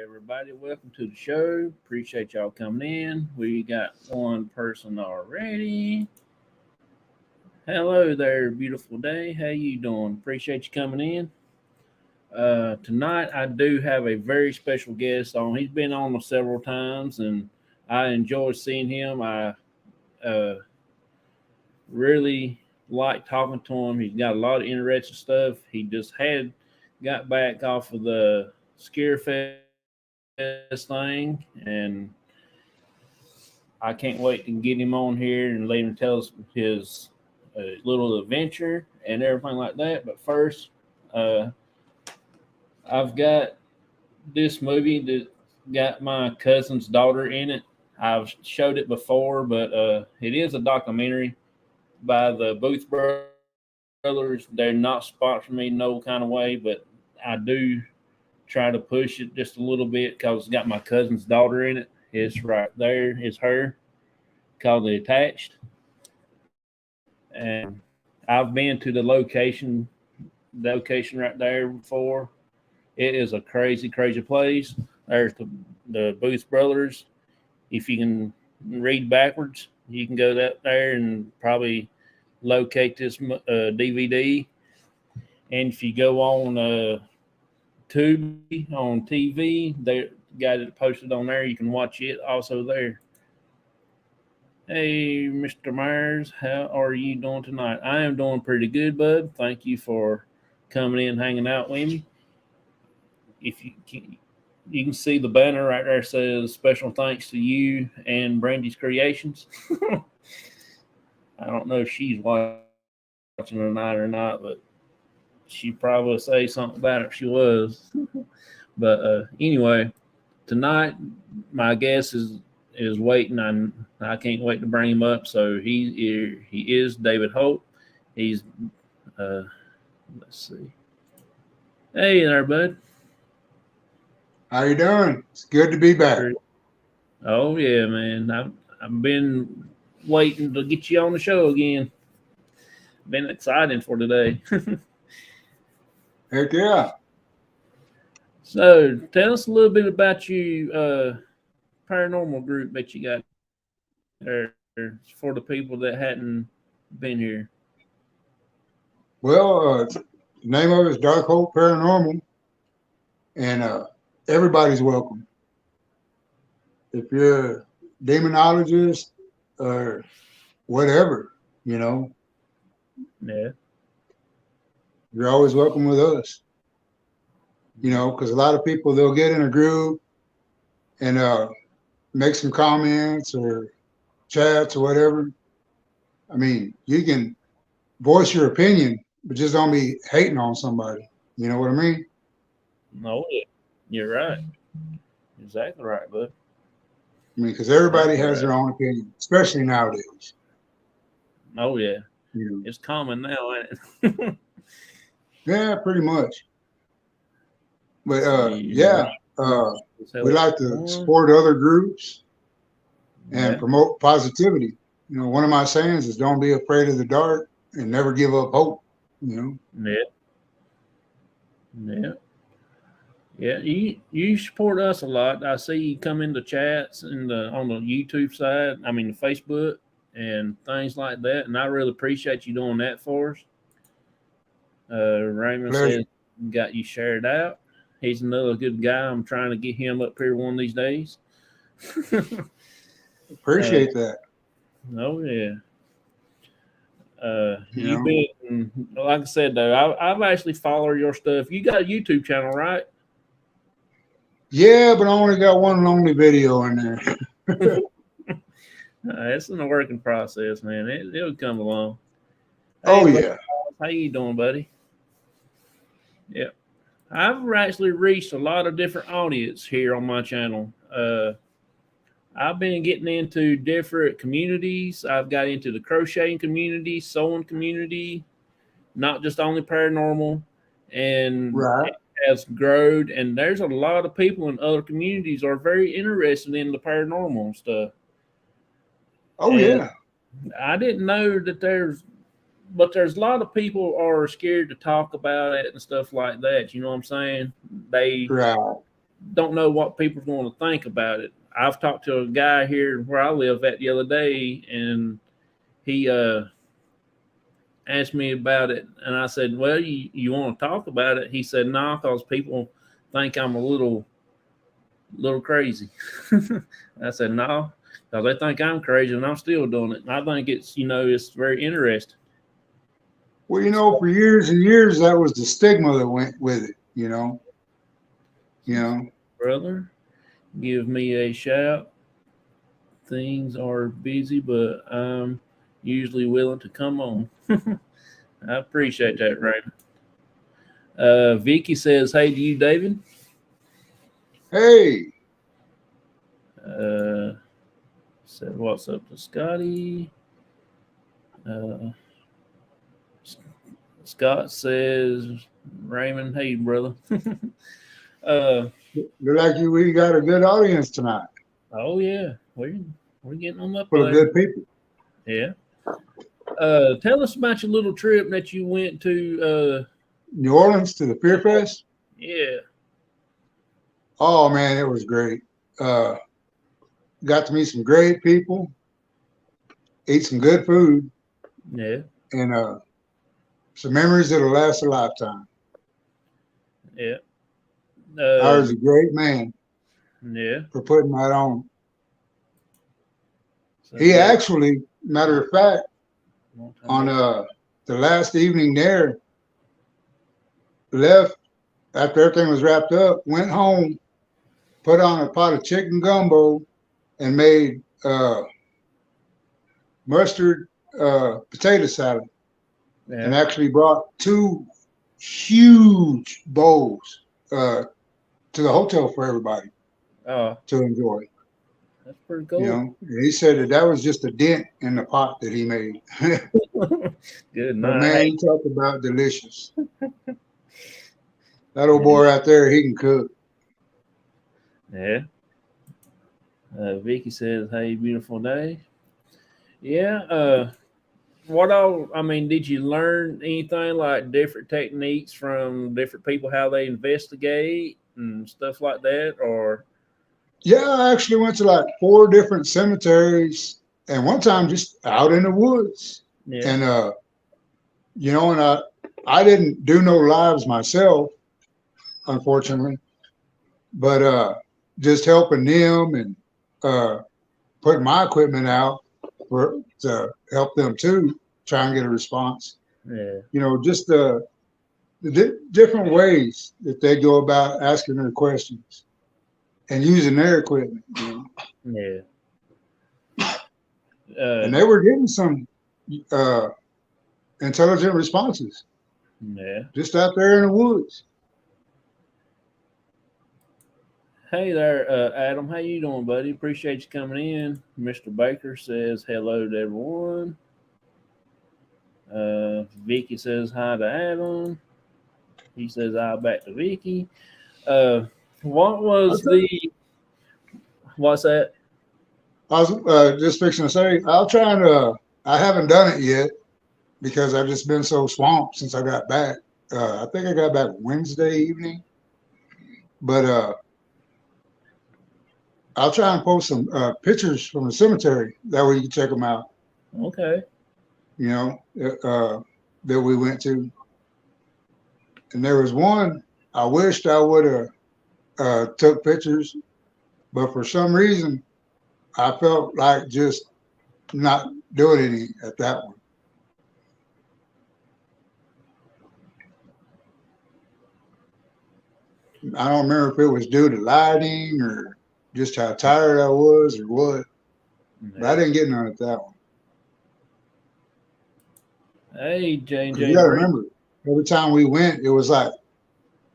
everybody. Welcome to the show. Appreciate y'all coming in. We got one person already. Hello there, beautiful day. How you doing? Appreciate you coming in. Tonight, I do have a very special guest on. He's been on several times, and I enjoy seeing him. I uh, really like talking to him. He's got a lot of interesting stuff. He just had got back off of the Scarefest thing, and I can't wait to get him on here and let him tell us his little adventure and everything like that. But first, uh, I've got this movie that got my cousin's daughter in it. I've showed it before, but it is a documentary by the Booth Brothers. They're not sponsoring me no kind of way, but I do try to push it just a little bit because it's got my cousin's daughter in it. It's right there. It's her called The Attached. And I've been to the location right there before. It is a crazy, crazy place. There's the Booth Brothers. If you can read backwards, you can go that there and probably locate this DVD. And if you go on Tubi on TV, they got it posted on there. You can watch it also there. Hey, Mr. Myers, how are you doing tonight? I am doing pretty good, bud. Thank you for coming in, hanging out with me. If you can see the banner right there says special thanks to you and Brandy's Creations. I don't know if she's watching tonight or not, but she'd probably say something about it if she was. But anyway, tonight my guest is waiting. I can't wait to bring him up. So he is David Hope. He's let's see. Hey there, bud. How you doing? It's good to be back. Oh yeah, man. I've been waiting to get you on the show again. Been excited for today. Heck yeah. So tell us a little bit about you paranormal group that you got there for the people that hadn't been here. Well, the name of it is Dark Hope Paranormal, and everybody's welcome. If you're a demonologist or whatever, Yeah. you're always welcome with us. Because a lot of people, they'll get in a group and make some comments or chats or whatever. I mean, you can voice your opinion, but just don't be hating on somebody. You know what I mean? No, you're right. Exactly right, bud. I mean, because everybody Exactly has right. their own opinion, especially nowadays. Oh yeah. You It's common now, ain't it? Yeah, pretty much. But See, yeah, we like to one. support other groups and Yeah. promote positivity. One of my sayings is don't be afraid of the dark and never give up hope. You know, Yeah. Yeah. Yeah, you support us a lot. I see you come into chats and on the YouTube side. I mean, the Facebook and things like that, and I really appreciate you doing that for us. Raymond pleasure. says got you shared out. He's another good guy. I'm trying to get him up here one of these days. uh, Appreciate that. oh yeah. You You've know, been like I said though. I've actually followed your stuff. You got a YouTube channel, right? yeah, but I only got one lonely video in there. It's in the working process, man. It'll come along. Hey, Oh bud, yeah. how you doing, buddy? Yeah, I've actually reached a lot of different audience here on my channel. I've been getting into different communities. I've got into the crocheting community, sewing community, not just only paranormal, and Right. it has grown. And there's a lot of people in other communities are very interested in the paranormal stuff. Oh And yeah. I didn't know that there's a lot of people are scared to talk about it and stuff like that. You know what I'm saying? They Right. don't know what people's going to think about it. I've talked to a guy here where I live at the other day, and he asked me about it, and I said, "Well, you want to talk about it?" He said, "No, because people think I'm a little crazy." I said, "No, because they think I'm crazy, and I'm still doing it. And I think it's very interesting." Well, for years and years, that was the stigma that went with it. You know. Brother, give me a shout. Things are busy, but I'm usually willing to come on. I appreciate that, Raymond. Vicky says, "Hey to you, David." Hey, Uh, said, "What's up to Scotty?" Uh, Scott says, "Raymond, hey, brother." uh, look like we got a good audience tonight, oh yeah, we're getting them up full of there. good people. Yeah. Tell us about your little trip that you went to. New Orleans to the Fear Fest. Yeah, Oh man, it was great. Uh, got to meet some great people, ate some good food, yeah, and some memories that'll last a lifetime. yeah. I Uh, was a great man yeah. for putting that on. So He good. actually, matter of fact, Long time on no see. the last evening there, left after everything was wrapped up, went home, put on a pot of chicken gumbo, and made mustard potato salad, and Yeah. actually brought two huge bowls to the hotel for everybody Oh, to enjoy. that's pretty cool. And he said that was just a dent in the pot that he made. Good But night. man, Hey, you talk about delicious. That old boy out there, he can cook. yeah. Vicky says, "Hey, beautiful day." Yeah. What all? I mean, did you learn anything like different techniques from different people, how they investigate and stuff like that, or? Yeah, I actually went to like four different cemeteries, and one time just out in the woods. Yeah. And and I didn't do no lives myself, unfortunately, but just helping them and uh, putting my equipment out to help them too, try and get a response. Yeah. Just the different ways that they go about asking their questions and using their equipment. Yeah. Uh, And they were getting some uh, intelligent responses yeah. just out there in the woods. Hey there, Adam. How you doing, buddy? Appreciate you coming in. Mr. Baker says hello to everyone. Vicky says hi to Adam. He says hi back to Vicky. Uh, what I'll was tell you, what's that? I was just fixing to say, I haven't done it yet because I've just been so swamped since I got back. I think I got back Wednesday evening, but I'll try and post some pictures from the cemetery. That way you can check them out, Okay. you know, that we went to. And there was one I wished I would have took pictures, but for some reason I felt like just not doing any at that one. I don't remember if it was due to lighting or just how tired I was or what, but I Yeah. didn't get none at that one. Hey, J and Because you J got to Break. remember, every time we went, it was like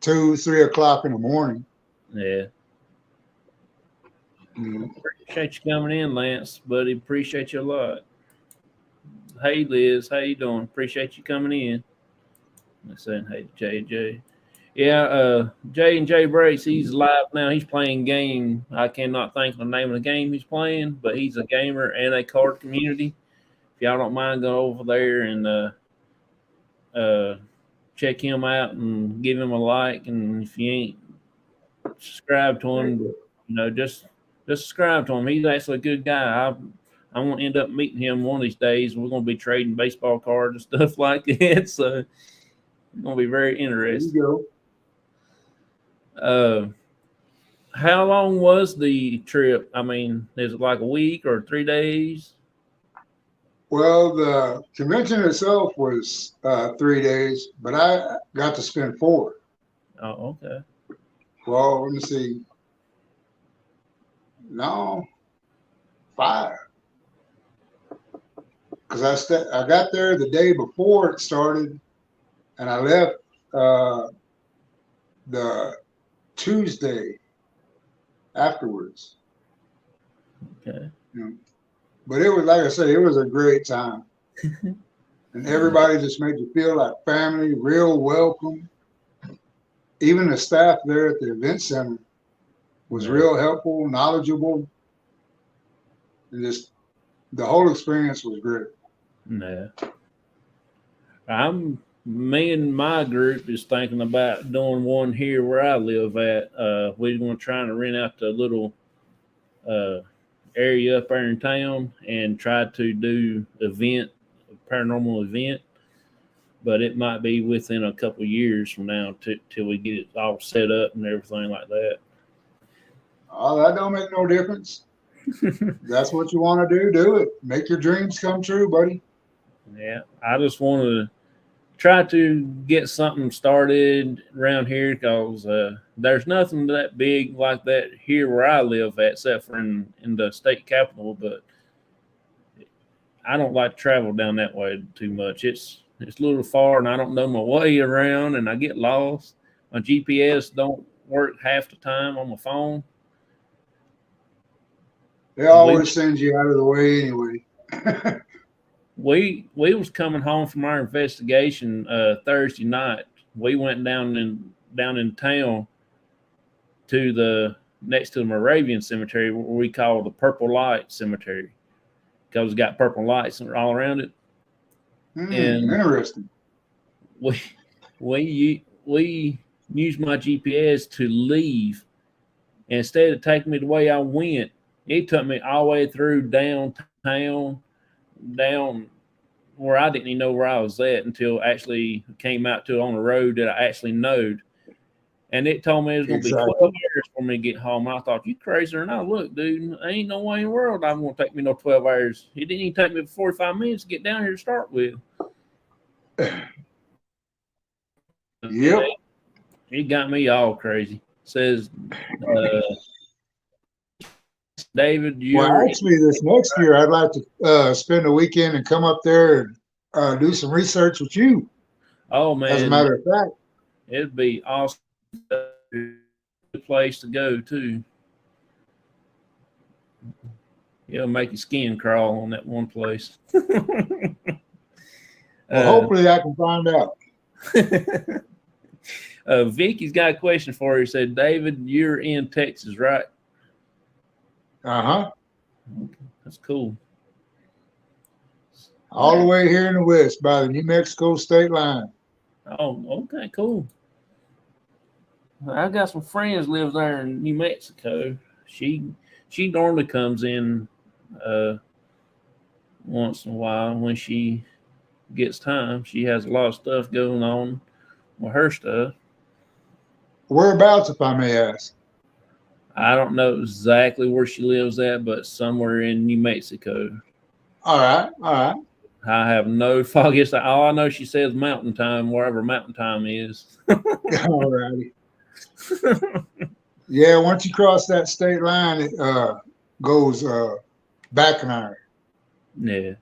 2, 3 o'clock in the morning. Yeah. You Appreciate you coming in, Lance, buddy. Appreciate you a lot. Hey, Liz. How you doing? Appreciate you coming in. I'm saying hey to JJ. Yeah, J and J Brace, he's live now. He's playing game. I cannot think of the name of the game he's playing, but he's a gamer and a card community. If y'all don't mind going over there and uh, check him out and give him a like, and if you ain't subscribe to him. Just subscribe to him. He's actually a good guy. I want to end up meeting him one of these days. We're going to be trading baseball cards and stuff like that. So it's going to be very interesting. There you go. How long was the trip? I mean, is it like a week or 3 days? Well, the convention itself was 3 days, but I got to spend 4. Oh, okay. Well, let me see. No, 5. Because I got there the day before it started, and I left the Tuesday afterwards. Okay. But it was, like I said, it was a great time. And everybody just made you feel like family, real welcome. Even the staff there at the event center was real helpful, knowledgeable. And just the whole experience was great. Yeah. Me and my group is thinking about doing one here where I live at. We're going to try to rent out the little area up there in town and try to do a paranormal event. But it might be within a couple of years from now till we get it all set up and everything like that. Oh, that don't make no difference. That's what you want to do it. Make your dreams come true, buddy. Yeah, I just want to try to get something started around here because there's nothing that big like that here where I live at, except for in the state capital. But I don't like to travel down that way too much. It's a little far, and I don't know my way around, and I get lost. My GPS don't work half the time on my phone. They always send you out of the way anyway. We was coming home from our investigation Thursday night. We went down in town to the next to the Moravian Cemetery, what we call the Purple Light Cemetery, because it's got purple lights all around it. And interesting. We used my GPS to leave. Instead of taking me the way I went, it took me all the way through downtown, down where I didn't even know where I was at until actually came out to on the road that I actually knowed. And it told me it was going to be 12 hours for me to get home. I thought, you crazy or not? Look, dude, ain't no way in the world I'm going to take me no 12 hours. It didn't even take me 45 minutes to get down here to start with. Yep. It got me all crazy. Says, David, actually, this next year, I'd like to spend a weekend and come up there and do some research with you. Oh, man. As a matter of fact. It'd be awesome. Place to go, too. It'll make your skin crawl on that one place. Hopefully I can find out. Vicky's got a question for you. He said, David, you're in Texas, right? Uh-huh. That's cool. All the way here in the west by the New Mexico state line. Oh, okay, cool. I got some friends live there in New Mexico. She normally comes in once in a while when she gets time. She has a lot of stuff going on with her stuff. Whereabouts, if I may ask? I don't know exactly where she lives at, but somewhere in New Mexico. All right. I have no foggiest. All I know, she says mountain time, wherever mountain time is. All righty. Yeah, once you cross that state line, it goes back an hour. Yeah.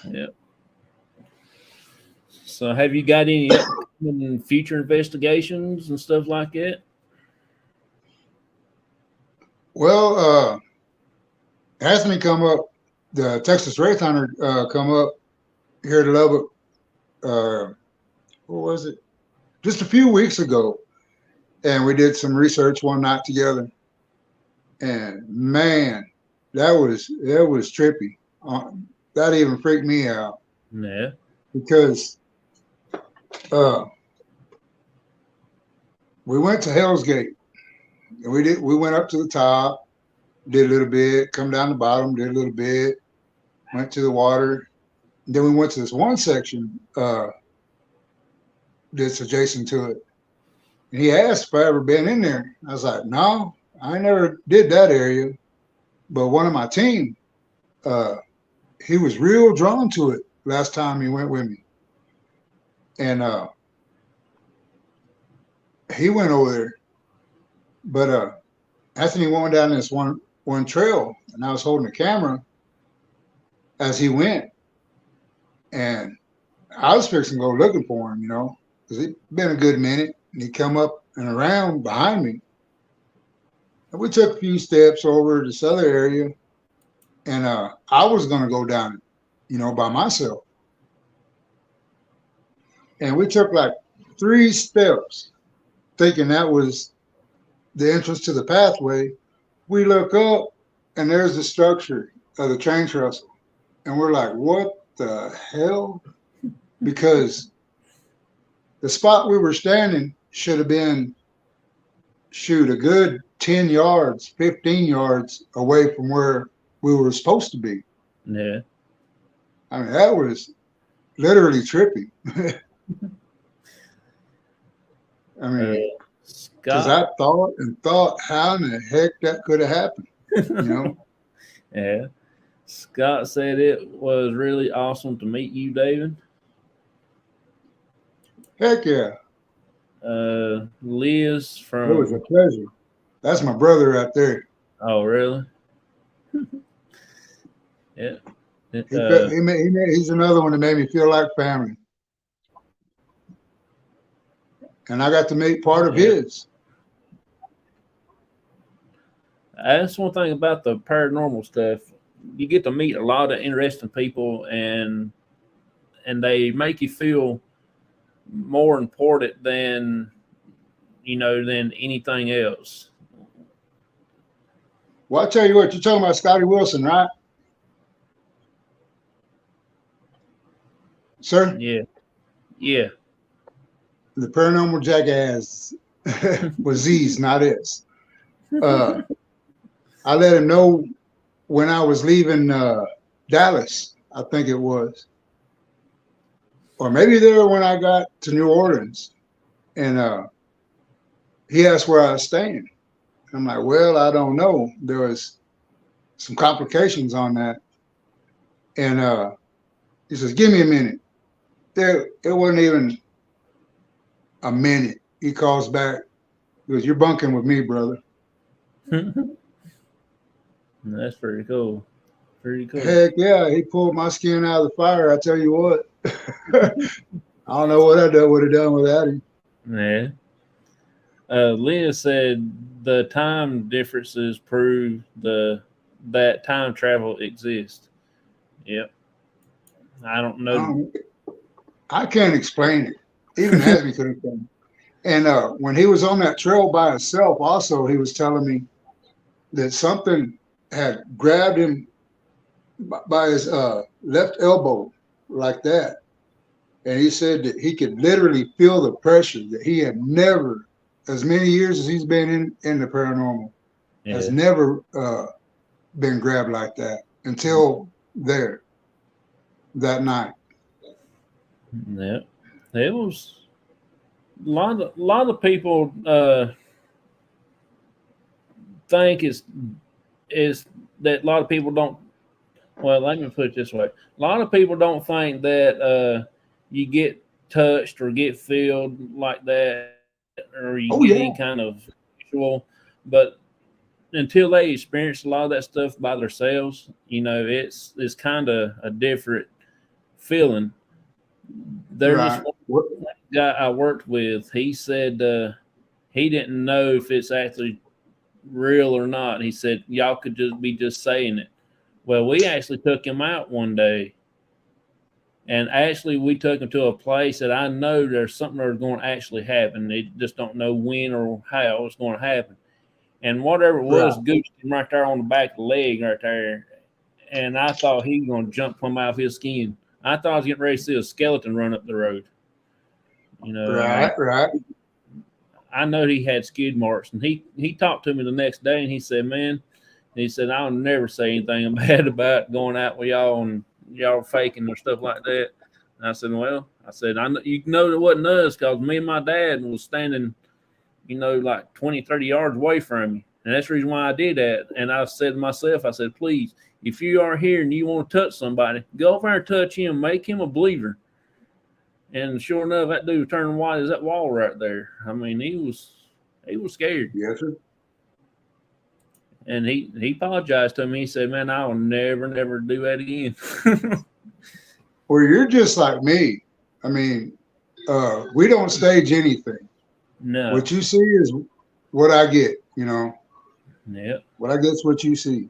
Yeah. So, have you got any future investigations and stuff like that? Well, Anthony come up, the Texas Wraith Hunter come up here to Lubbock. What was it? Just a few weeks ago, and we did some research one night together. And man, that was trippy. That even freaked me out. Yeah. Because we went to Hell's Gate, and we went up to the top, did a little bit, come down the bottom, did a little bit, went to the water. And then we went to this one section that's adjacent to it. And he asked if I ever been in there. I was like, no, I never did that area. But one of my team, uh, he was real drawn to it last time he went with me. And he went over there. But Anthony went down this one trail, and I was holding the camera as he went. And I was fixing to go looking for him, because it'd been a good minute. And he come up and around behind me. And we took a few steps over this other area. And I was going to go down it, by myself. And we took like 3 steps, thinking that was the entrance to the pathway. We look up, and there's the structure of the train trestle. And we're like, what the hell? Because the spot we were standing should have been, a good 10 yards, 15 yards away from where we were supposed to be. Yeah. I mean, that was literally trippy. I mean, because I thought how in the heck that could have happened, Yeah. Scott said it was really awesome to meet you, David. Heck yeah. Liz from... It was a pleasure. That's my brother right there. Oh, really? Yeah. He's another one that made me feel like family. And I got to meet part of his. That's one thing about the paranormal stuff. You get to meet a lot of interesting people, and they make you feel more important than anything else. Well, I'll tell you what, you're talking about Scotty Wilson, right? Sir? Yeah. Yeah. The paranormal jackass was Z's, not S. I let him know when I was leaving Dallas, I think it was. Or maybe there when I got to New Orleans. And he asked where I was staying. I'm like, well, I don't know. There was some complications on that. And he says, give me a minute. It wasn't even a minute. He calls back. He goes, you're bunking with me, brother. That's pretty cool. Pretty cool. Heck yeah, he pulled my skin out of the fire. I tell you what. I don't know what I would have done without him. Yeah. Leah said the time differences prove that time travel exists. Yep. I don't know. I can't explain it. Even Hasby couldn't explain it. And when he was on that trail by himself, also, he was telling me that something had grabbed him by his left elbow like that. And he said that he could literally feel the pressure that he had never, as many years as he's been in the paranormal, has never been grabbed like that until that night. Yeah. It was a lot of people think is that a lot of people don't. Well, let me put it this way: a lot of people don't think that you get touched or get filled like that, or you get any kind of visual. But until they experience a lot of that stuff by themselves, it's kind of a different feeling. There's this one guy I worked with. He said he didn't know if it's actually real or not. He said y'all could just be saying it. Well, we actually took him out one day, and actually we took him to a place that I know there's something that's going to actually happen. They just don't know when or how it's going to happen. And whatever it was, goosed him right there on the back of the leg right there. And I thought he was going to jump plumb out of his skin. I thought I was getting ready to see a skeleton run up the road. Right. I know he had skid marks, and he talked to me the next day, and he said, "Man," he said, "I'll never say anything bad about going out with y'all and y'all faking or stuff like that." And I said, "Well," I said, "I know you know it wasn't us because me and my dad was standing, like 20, 30 yards away from me, and that's the reason why I did that." And I said to myself, I said, "Please, if you are here and you want to touch somebody, go over there and touch him, make him a believer." And sure enough, that dude turned white as that wall right there. I mean, he was scared. Yes, sir. And he apologized to me. He said, "Man, I will never do that again." Well, you're just like me. I mean, we don't stage anything. No. What you see is what I get, Yep. What I get is what you see.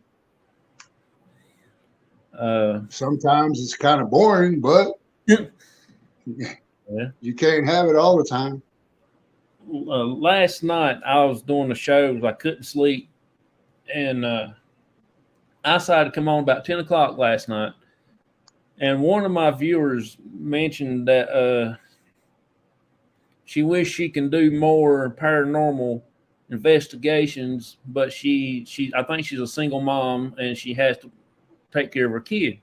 Sometimes it's kind of boring, but yeah. you can't have it all the time. Last night I was doing the shows. I couldn't sleep, and I decided to come on about 10 o'clock last night. And one of my viewers mentioned that she wished she can do more paranormal investigations, but she I think she's a single mom and she has to take care of her kid.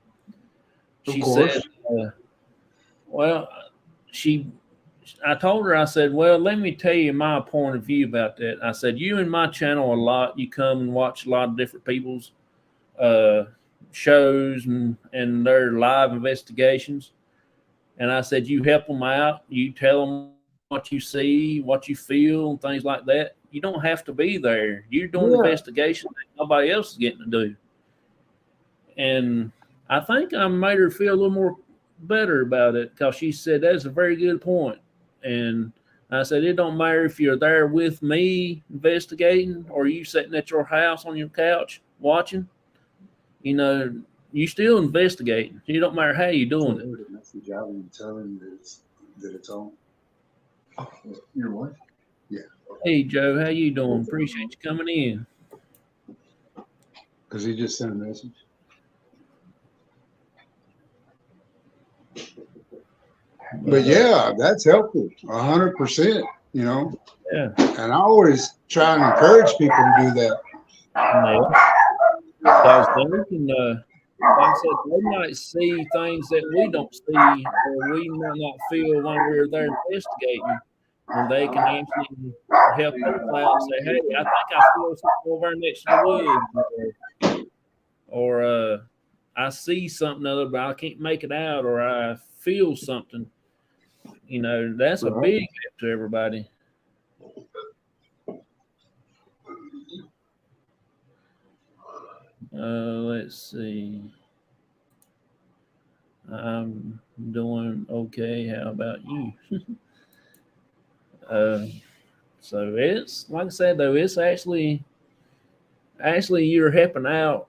Of She course. said, "Well, she." I told her, I said, "Well, let me tell you my point of view about that." I said, "You and my channel a lot. You come and watch a lot of different people's uh, shows and their live investigations." And I said, "You help them out. You tell them what you see, what you feel, and things like that. You don't have to be there. You're doing Yeah. investigation that nobody else is getting to do." And I think I made her feel a little more better about it because she said that's a very good point. And I said it don't matter if you're there with me investigating or you sitting at your house on your couch watching. You know, you still investigating. It don't matter how you're doing it. The message out and tell him that it's on. Oh, your wife? Yeah. Hey Joe, how you doing? Appreciate you coming in. Because he just sent a message. But yeah, that's helpful. 100%, Yeah. And I always try and encourage people to do that. Yeah. Because they can, like I said, they might see things that we don't see or we might not feel when we're there investigating. When they can actually help us out and say, "Hey, I think I feel something over there next to the woods," or I see something other, but I can't make it out, or I feel something. That's a Right. big help to everybody. Let's see. I'm doing okay. How about you? uh, so it's like I said though, it's actually you're helping out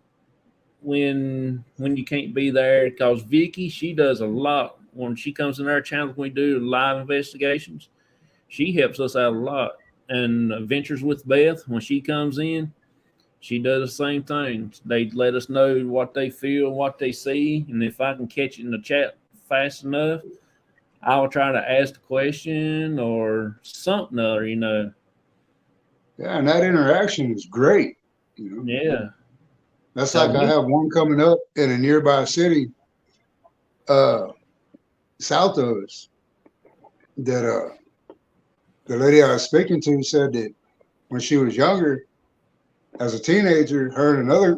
when you can't be there because Vicky she does a lot when she comes in our channel. We do live investigations. She helps us out a lot. And Ventures with Beth when she comes in, she does the same thing. They let us know what they feel, what they see, and if I can catch it in the chat fast enough, I will try to ask a question or something other. Yeah, and that interaction is great. Yeah. That's like Cause I we, have one coming up in a nearby city, uh, south of us. That the lady I was speaking to said that when she was younger, as a teenager, her and another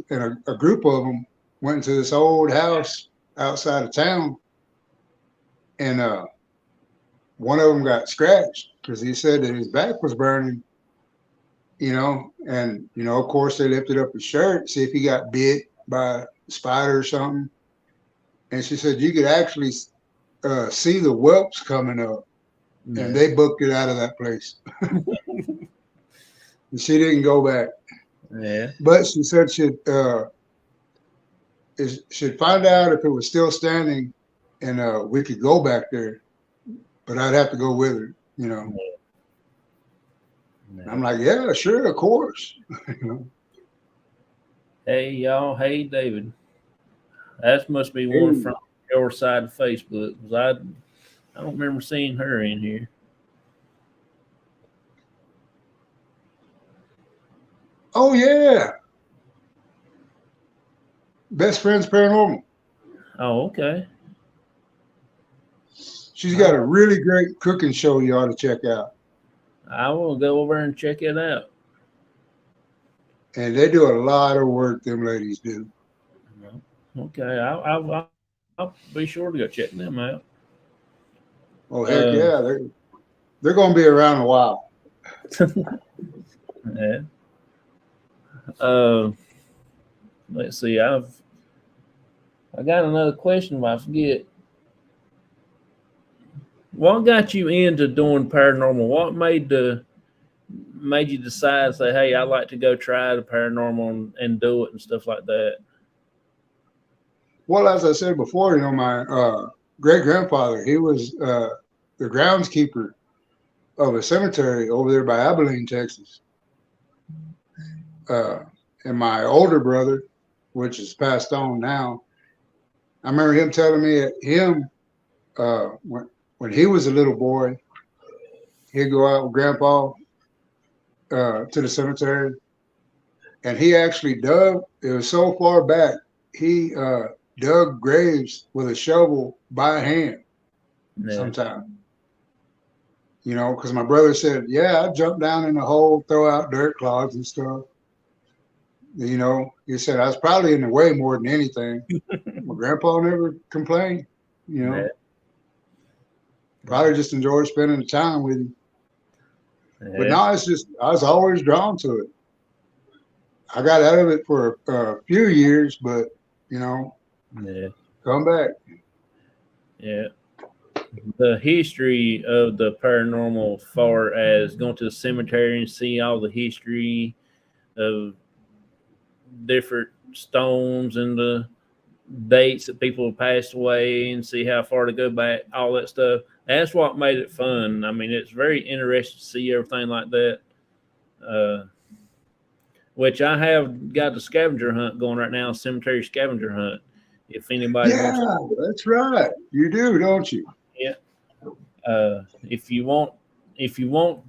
and a group of them went into this old house outside of town, and one of them got scratched because he said that his back was burning. And of course they lifted up his shirt, see if he got bit by a spider or something. And she said you could actually see the whelps coming up, and yeah. they booked it out of that place. And she didn't go back, Yeah. but she said should find out if it was still standing, and we could go back there, but I'd have to go with her. And I'm Yeah. like, yeah, sure, of course. Hey y'all. Hey David. That must be one Hey, from your side of Facebook. 'Cause I don't remember seeing her in here. Oh yeah, Best Friends Paranormal. Oh, okay. She's I, got a really great cooking show you ought to check out. I will go over and check it out. And they do a lot of work, them ladies do. Okay, I'll be sure to go check them out. Oh heck Uh, yeah, they're gonna be around a while. yeah. Uh, let's see. I got another question, but I forget. What got you into doing paranormal? What made you decide say, hey, I'd like to go try the paranormal and do it and stuff like that? Well, as I said before, my great grandfather, he was the groundskeeper of a cemetery over there by Abilene, Texas. Uh, and my older brother, which is passed on now, I remember him telling me that when he was a little boy, he'd go out with Grandpa to the cemetery, and he actually dug. It was so far back, he dug graves with a shovel by hand. Yeah. Sometimes, because my brother said, "Yeah, I jump down in the hole, throw out dirt clods and stuff." He said I was probably in the way more than anything. My grandpa never complained. You Yeah. know, probably just enjoyed spending the time with him. But Yeah. now it's just I was always drawn to it. I got out of it for a few years, but Yeah. come back. Yeah. The history of the paranormal, far as going to the cemetery and see all the history of different stones and the dates that people have passed away and see how far to go back, all that stuff. That's what made it fun. I mean, it's very interesting to see everything like that. Uh, which I have got the scavenger hunt going right now, cemetery scavenger hunt. If anybody wants, Yeah, that's right. You do, don't you? yeah. If you want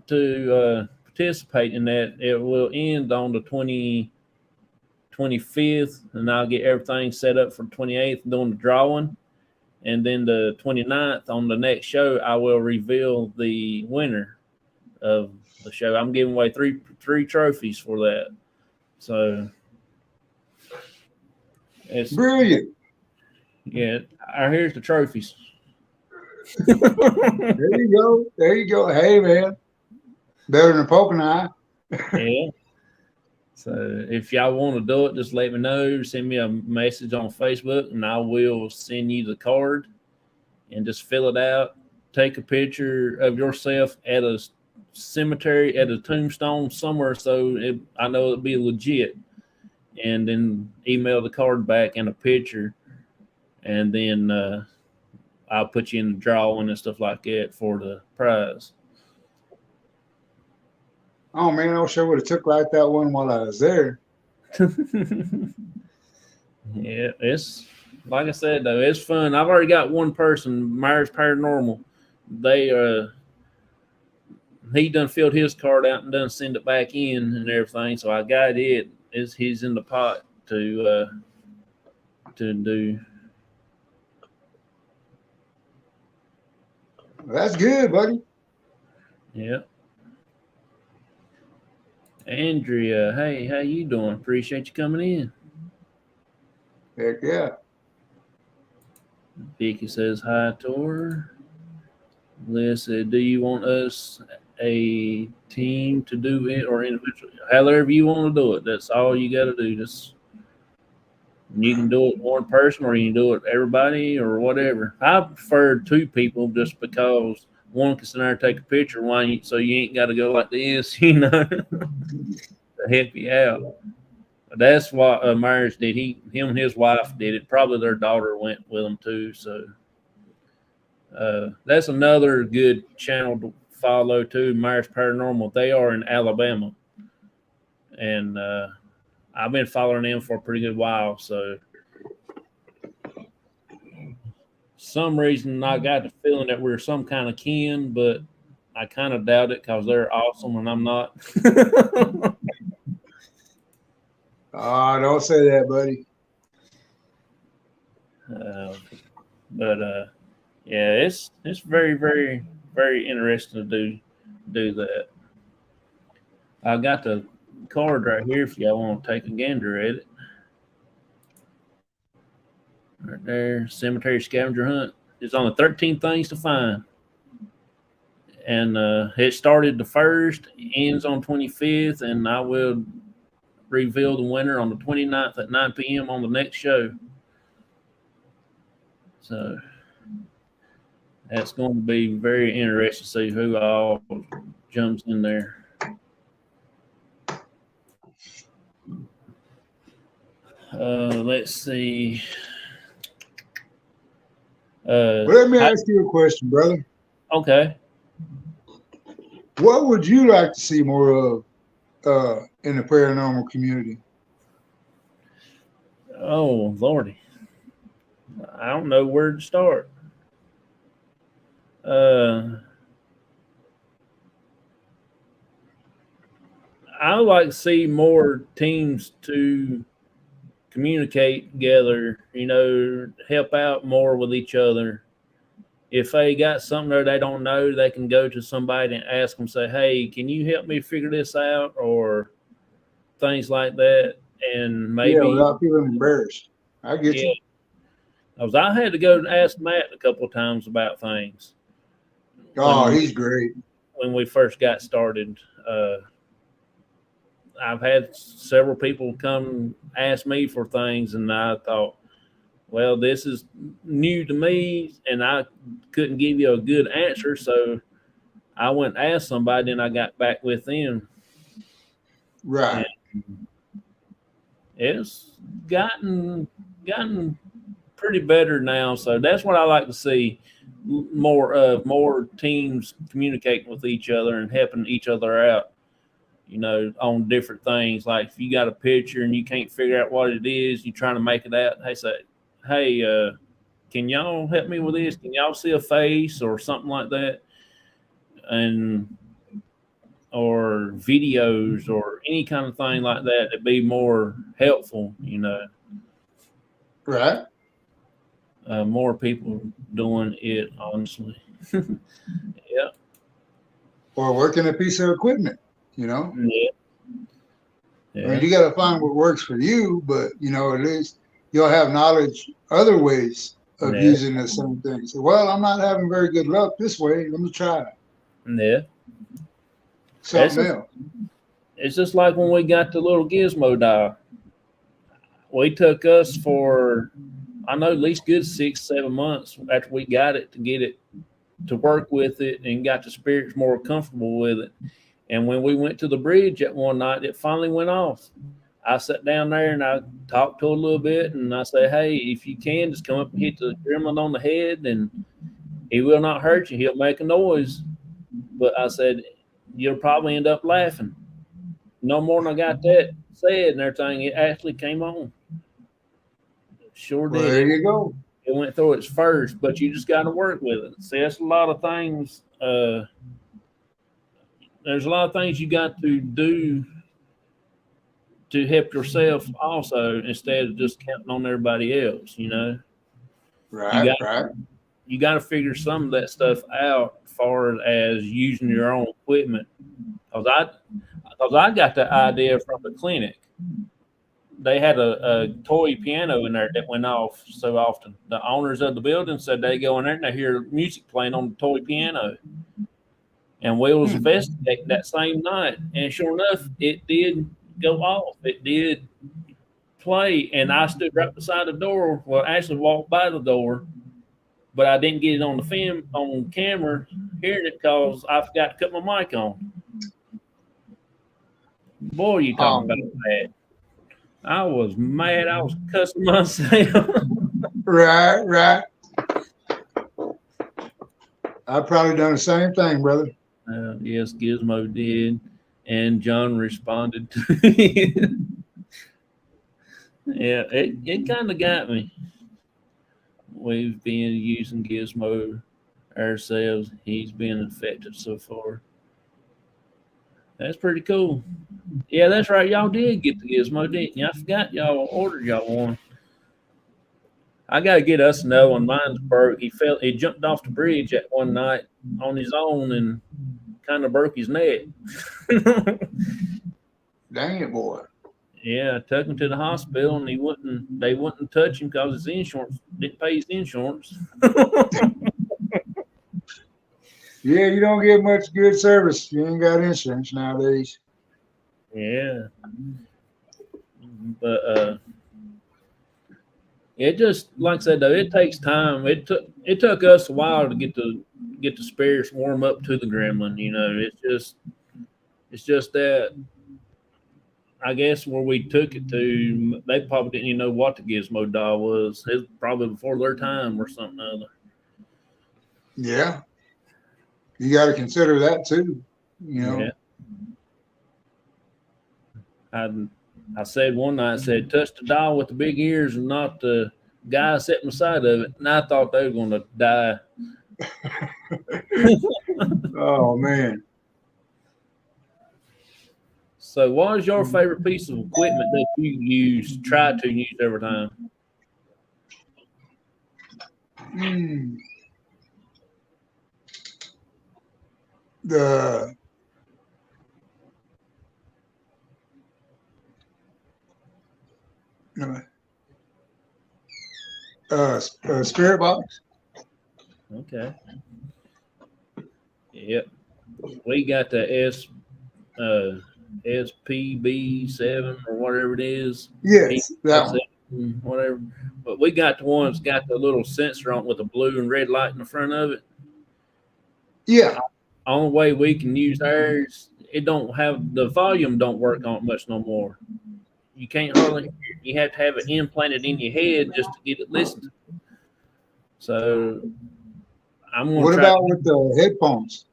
to participate in that, it will end on the 25th, and I'll get everything set up for 28th doing the drawing. And then the 29th on the next show, I will reveal the winner of the show. I'm giving away three trophies for that. So it's Brilliant. yeah. Here's the trophies. There you go. There you go. Hey, man, better than a poking eye. Yeah. So if y'all want to do it, just let me know. Send me a message on Facebook, and I will send you the card. And just fill it out. Take a picture of yourself at a cemetery, at a tombstone somewhere, so I know it'll be legit. And then email the card back and a picture, and then I'll put you in the drawing and stuff like that for the prize. Oh man, I wish I would have took like that one while I was there. Yeah, it's like I said though, it's fun. I've already got one person, Myers Paranormal. They he done filled his card out and done send it back in and everything. So I got it. He's in the pot to do. That's good, buddy. Yeah. Andrea, hey, how you doing? Appreciate you coming in. Heck yeah. Vicky says hi to her. Liz said, do you want us a team to do it or individually? However you want to do it. That's all you got to do. Just you can do it one person or you can do it everybody or whatever. I prefer two people just because one can sit there and take a picture so you ain't got to go like this, to help you out. That's what Myers did. Him and his wife did it. Probably their daughter went with them too. So that's another good channel to follow too. Myers Paranormal. They are in Alabama, and I've been following them for a pretty good while. So some reason I got the feeling that we're some kind of kin, but I kind of doubt it because they're awesome and I'm not. Don't say that, buddy. But yeah, it's very very very interesting to do that. I got the card right here if y'all want to take a gander at it. Right there, cemetery scavenger hunt. It's on the 13 things to find, and it started the first, ends on 25th, and I will reveal the winner on the 29th at 9 p.m. on the next show. So that's going to be very interesting to see who all jumps in there. Let's see. Well, let me ask you a question, brother. Okay. What would you like to see more of in the paranormal community? Oh, Lordy. I don't know where to start. I would like to see more teams to communicate together, help out more with each other. If they got something that they don't know, they can go to somebody and ask them, say, hey, can you help me figure this out? Or things like that. And Yeah, maybe, without feeling embarrassed. I get yeah, you. because I had to go and ask Matt a couple of times about things Oh, when he's great. we first got started. I've had several people come ask me for things, and I thought, well, this is new to me, and I couldn't give you a good answer, so I went and asked somebody, and I got back with them. Right. And it's gotten pretty better now, so that's what I like to see more teams communicating with each other and helping each other out, on different things. Like if you got a picture and you can't figure out what it is, you're trying to make it out. Hey, can y'all help me with this? Can y'all see a face or something like that? And or videos or any kind of thing like that to be more helpful. Right. More people doing it, honestly. Yeah. Or working a piece of equipment, you know? Yeah. I mean, Yeah. you got to find what works for you, but, at least you'll have knowledge other ways of Yeah. using the same thing. So, well, I'm not having very good luck this way. Let me try Yeah. It's something just, else. it's just like when we got the little gizmo dial. We took us for, I know, at least good 6, 7 months after we got it to get it to work with it and got the spirits more comfortable with it. And when we went to the bridge that one night, it finally went off. I sat down there and I talked to her a little bit, and I said, hey, if you can, just come up and hit the gremlin on the head, and he will not hurt you. He'll make a noise. But I said, you'll probably end up laughing. No more than I got that said and everything, it actually came on. Sure Well, did. there It, you go. it went through its first, but you just got to work with it. See, that's a lot of things. There's a lot of things you got to do to help yourself also instead of just counting on everybody else. You Right, got right. you got to figure some of that stuff out as far as using your own equipment. Because I got the idea from the clinic. They had a toy piano in there that went off so often. The owners of the building said they go in there and they hear music playing on the toy piano. And we was Hmm. investigating that same night, and sure enough, it did go off. It did play, and I stood right beside the door. Well, actually walked by the door, but I didn't get it on the film on camera, hearing it because I forgot to cut my mic on. Boy, you talking Oh, about that? I was mad. I was cussing myself. right, right. I've probably done the same thing, brother. Yes, Gizmo did, and John responded to it. Yeah, it kind of got me. We've been using Gizmo ourselves. He's been affected so far. That's pretty cool. Yeah, that's right. Y'all did get the gizmo, didn't you? I forgot y'all ordered y'all one. I gotta get us another one. Mine's broke. He jumped off the bridge at one night on his own and kind of broke his neck. Dang it, boy. Yeah, I took him to the hospital and they wouldn't touch him because his insurance didn't pay his insurance. Yeah, you don't get much good service. You ain't got insurance nowadays. Yeah. But it just like I said though, it takes time. It took us a while to get the spirits warm up to the gremlin. It's just that I guess where we took it to, they probably didn't even know what the Gizmo doll was. It was probably before their time or something other. Yeah, you got to consider that too. You know. Yeah. I said one night, I said, touch the doll with the big ears and not the guy sitting beside of it. And I thought they were going to die. Oh man. So, what is your favorite piece of equipment that you try to use every time? Mm, the spirit box. Okay. Yep. We got the SPB7 or whatever it is. Yes, that one. Whatever. But we got the one that's got the little sensor on it with a blue and red light in the front of it. Yeah. Only way we can use ours, it don't have the volume don't work on it much no more. You can't hardly hear it. You have to have it implanted in your head just to get it listened to. So I'm gonna What try. about with the headphones?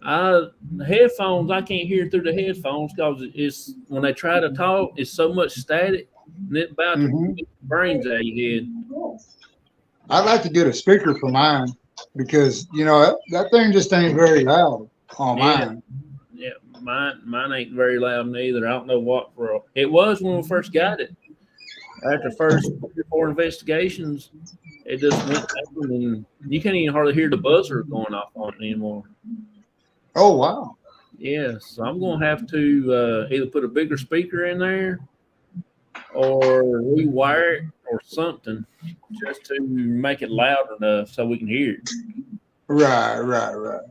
The headphones, I can't hear through the headphones because it's when they try to talk, it's so much static and it's about to Hmm. get the brains out of your head. I'd like to get a speaker for mine because that thing just ain't very loud on Yeah, mine. yeah. Mine ain't very loud neither. I don't know what for. It was when we first got it. After the first 3 or 4 investigations, it just went down and you can't even hardly hear the buzzer going off on it anymore. Oh wow. Yeah, so I'm gonna have to either put a bigger speaker in there or rewire it or something just to make it loud enough so we can hear it. Right, right, right.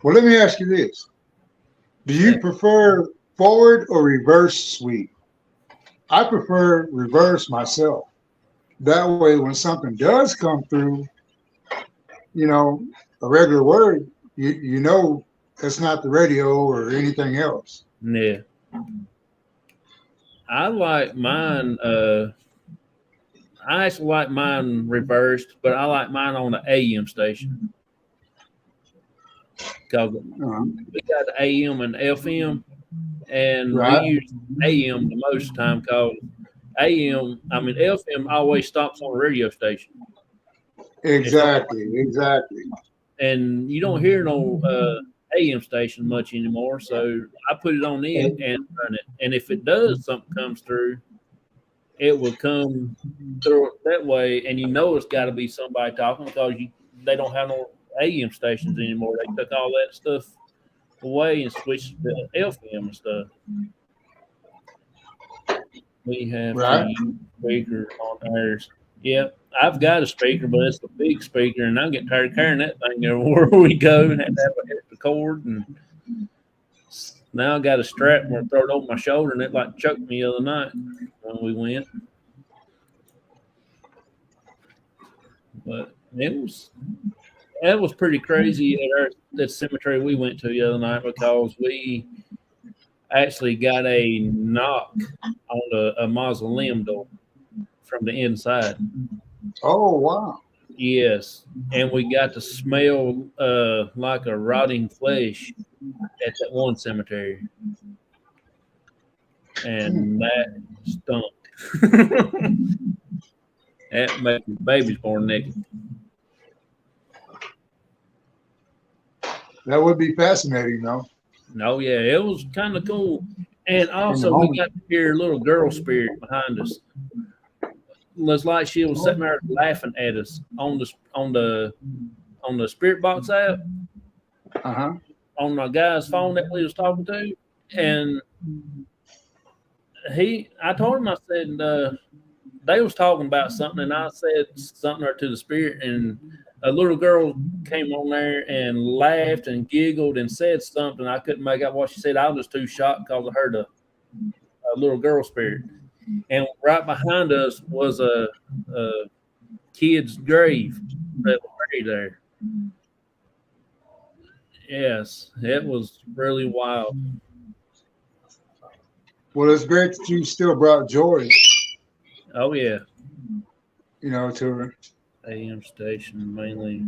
Well, let me ask you this. Do you Yeah. prefer forward or reverse sweep? I prefer reverse myself. That way, when something does come through, you know, a regular word, you know it's not the radio or anything else. Yeah. I like mine. I actually like mine reversed, but I like mine on the AM station because Uh-huh. we got the AM and FM, and we Right? use AM the most of the time because FM always stops on the radio station. It's on, Exactly, exactly. and you don't hear no AM station much anymore. So I put it on it and run it. And if it does, something comes through, it will come through it that way. And it's got to be somebody talking because they don't have no AM stations anymore. They took all that stuff away and switched to FM and stuff. We have to Right? use speaker on ours. Yep, I've got a speaker, but it's a big speaker, and I get tired of carrying that thing everywhere we go and have to have a extra cord. And now I got a strap where I throw it over my shoulder, and it like choked me the other night when we went. But it was pretty crazy at that cemetery we went to the other night because we actually got a knock on a mausoleum door from the inside. Oh wow. Yes, and we got to smell like a rotting flesh at that one cemetery, Hmm. and that stunk. That made babies born naked. That would be fascinating, though. No, yeah, it was kind of cool. And in the also, we moment. got to hear a little girl spirit behind us. It was like she was sitting there laughing at us on the spirit box app Uh-huh. on my guy's phone that we was talking to, and I told him, I said, they was talking about something, and I said something to the spirit, and a little girl came on there and laughed and giggled and said something. I couldn't make out what she said. I was just too shocked because I heard a little girl spirit. And right behind us was a kid's grave that was buried there. Yes, it was really wild. Well, it's great that you still brought joy, Oh yeah, to her. AM station mainly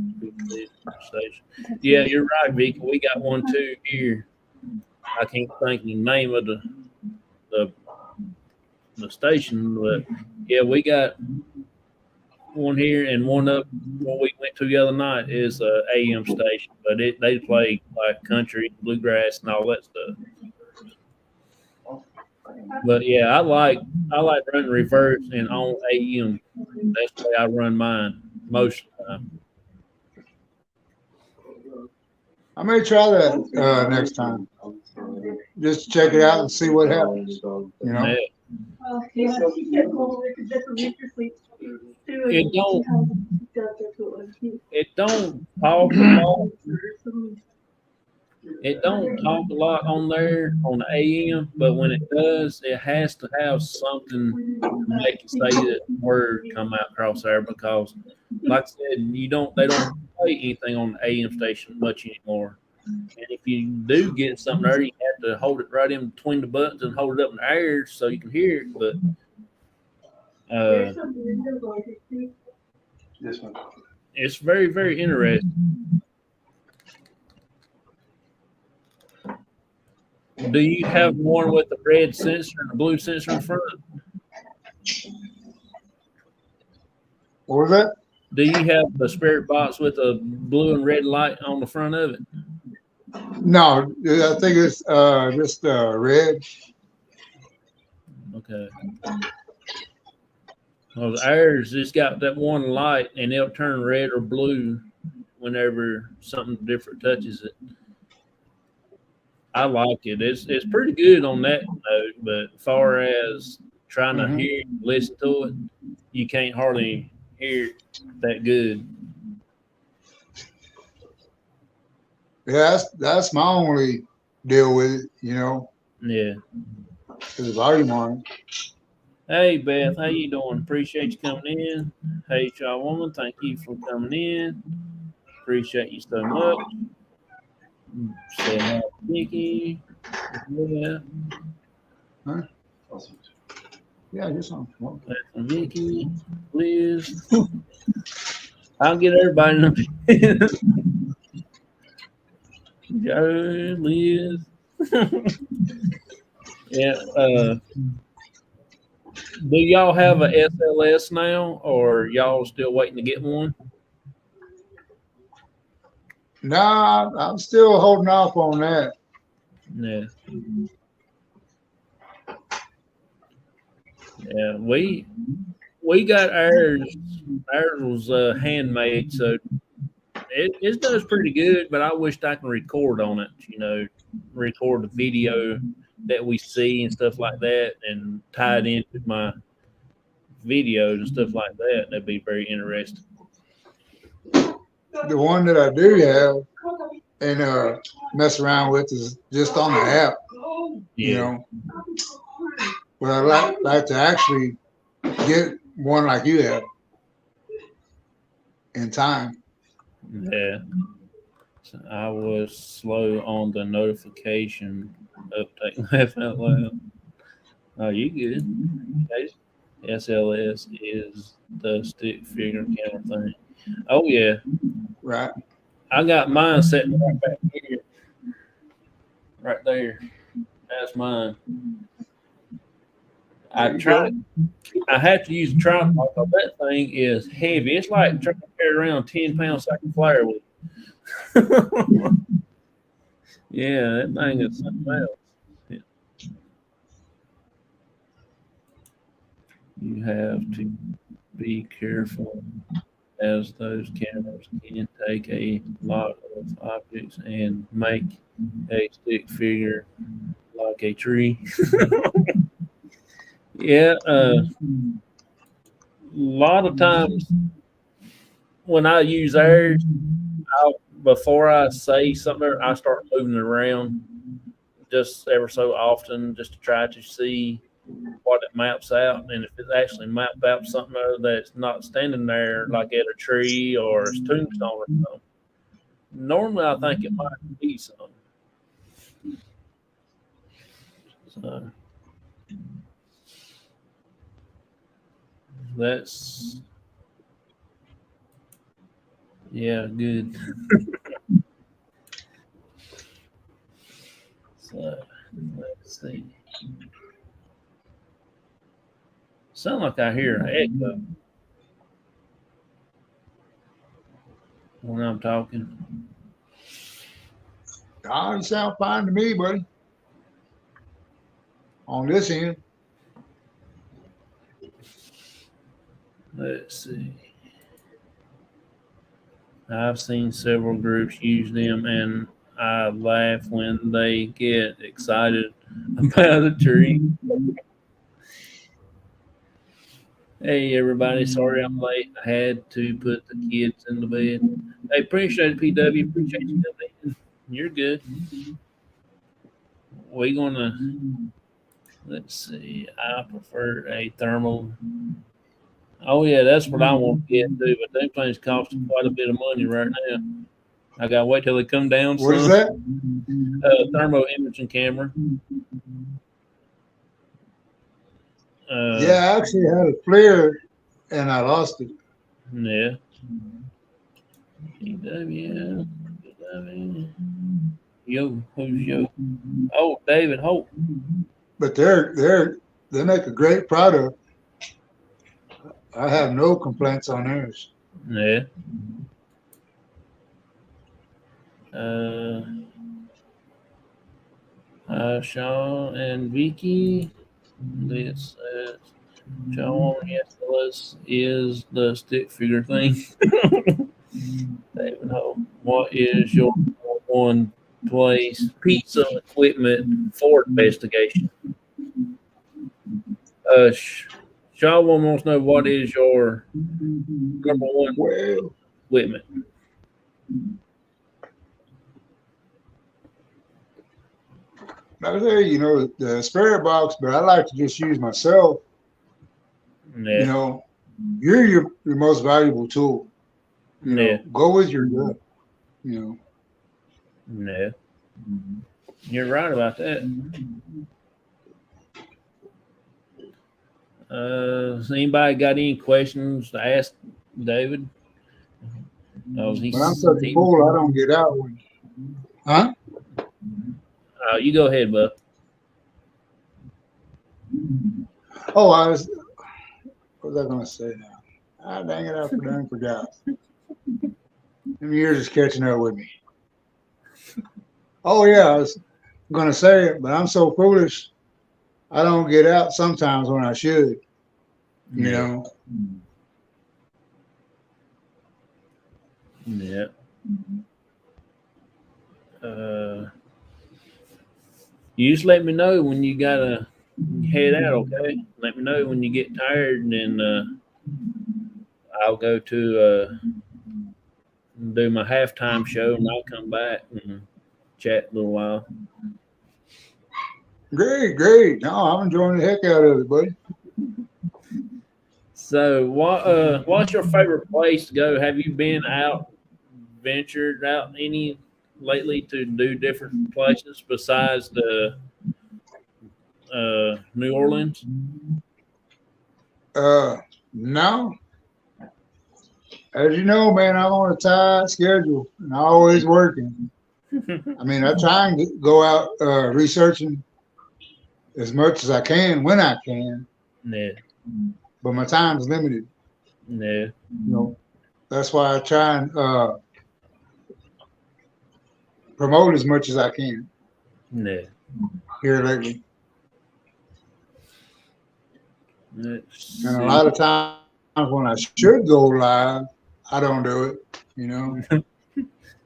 station. Yeah, you're right, Vicky. We got one too here. I can't think of the name of the the station, but yeah, we got one here, and one up where we went to the other night is a AM station, but they play like country, bluegrass, and all that stuff. But yeah, I like running reverse and on AM. That's the way I run mine most of the time. I may try that next time. Just check it out and see what happens. Yeah. Yeah. It don't it don't talk a lot. It don't talk a lot on there on the AM, but when it does, it has to have something to make it say that word come out across there because, like I said, they don't play anything on the AM station much anymore. And if you do get something there, you have to hold it right in between the buttons and hold it up in the air so you can hear it. But This one. it's very, very interesting. Do you have one with the red sensor and the blue sensor in front? What was that? Do you have the spirit box with a blue and red light on the front of it? No, I think it's just red. Okay. Well, ours just got that one light, and it'll turn red or blue whenever something different touches it. I like it. It's pretty good on that note, but far as trying to hear it, listen to it, you can't hardly hear it that good. Yeah, that's my only deal with it. Yeah. The volume on it. Hey Beth, how you doing? Appreciate you coming in. Hey y'all woman, thank you for coming in. Appreciate you so much. Say hi to Nikki. Yeah. Huh? Yeah, just on. Nikki, Liz. I'll get everybody in the Joe, Liz. Yeah. Do y'all have a SLS now, or y'all still waiting to get one? Nah, I'm still holding off on that. Yeah. Yeah, we got ours. Ours was handmade, so it does pretty good. But I wished I could record on it. Record the video that we see and stuff like that, and tie it into my videos and stuff like that. That'd be very interesting. The one that I do have and mess around with is just on the app. Yeah. But I like to actually get one like you have in time. Yeah. So I was slow on the notification uptake. Laugh out loud. Oh, you good? Okay. SLS is the stick figure camera thing. Oh yeah. Right. I got mine sitting right back here. Right there. That's mine. I have to use a tripod because that thing is heavy. It's like trying to carry around 10 pounds sack of flour with. Yeah, that thing is something else. Yeah. You have to be careful as those cameras can take a lot of objects and make a stick figure like a tree. Yeah, a lot of times when I use theirs, before I say something, I start moving it around just ever so often just to try to see what it maps out. And if it actually maps out something that's not standing there, like at a tree or a tombstone or something, normally I think it might be something. So that's, yeah, good. So let's see. Sound like I hear an echo when I'm talking. Ah, you sound fine to me, buddy. On this end, Let's see. I've seen several groups use them, and I laugh when they get excited about a tree. Hey, everybody, sorry I'm late. I had to put the kids in the bed. Hey, appreciate it, PW. Appreciate you coming in. You're good. We're gonna, let's see. I prefer a thermal. Oh yeah, that's what I want to get too. But them things cost quite a bit of money right now. I gotta wait till they come down what is some. that? Thermo imaging camera. Yeah, Uh, I actually had a flare and I lost it. yeah. PW. PW. Yo, who's yo? Oh, David Hope. But they make a great product. I have no complaints on theirs. Yeah. Uh, Sean and Vicky. This Sean, yes, this is the stick figure thing. David Hope. What is your one place pizza equipment for investigation? Sean wants to know what is your number one Well, equipment. like I say, the spare box, but I like to just use myself. You Yeah, know, you're your most valuable tool. yeah, Go with your gut. You know, yeah. You're right about that. Has anybody got any questions to ask David? Oh, when I'm such a fool, I don't get out. Huh? You go ahead, bud. Oh, what was I going to say now? Ah, dang it, I forgot. Them years is catching up with me. Oh, yeah, I was going to say it, but I'm so foolish. I don't get out sometimes when I should, you Yeah, know. yeah. Uh, you just let me know when you gotta head out, okay? Let me know when you get tired, and then I'll go to do my halftime show, and I'll come back and chat a little while. Great, great. No, I'm enjoying the heck out of it, buddy. So, what's your favorite place to go? Have you been out, ventured out any lately to do different places besides the New Orleans? No, as you know, man, I'm on a tight schedule and I'm always working. I mean, I try and go out researching as much as I can when I can, Yeah, but my time is limited. yeah, You know, that's why I try and promote as much as I can Yeah. here lately. Let's And a see. lot of times when I should go live, I don't do it. You know,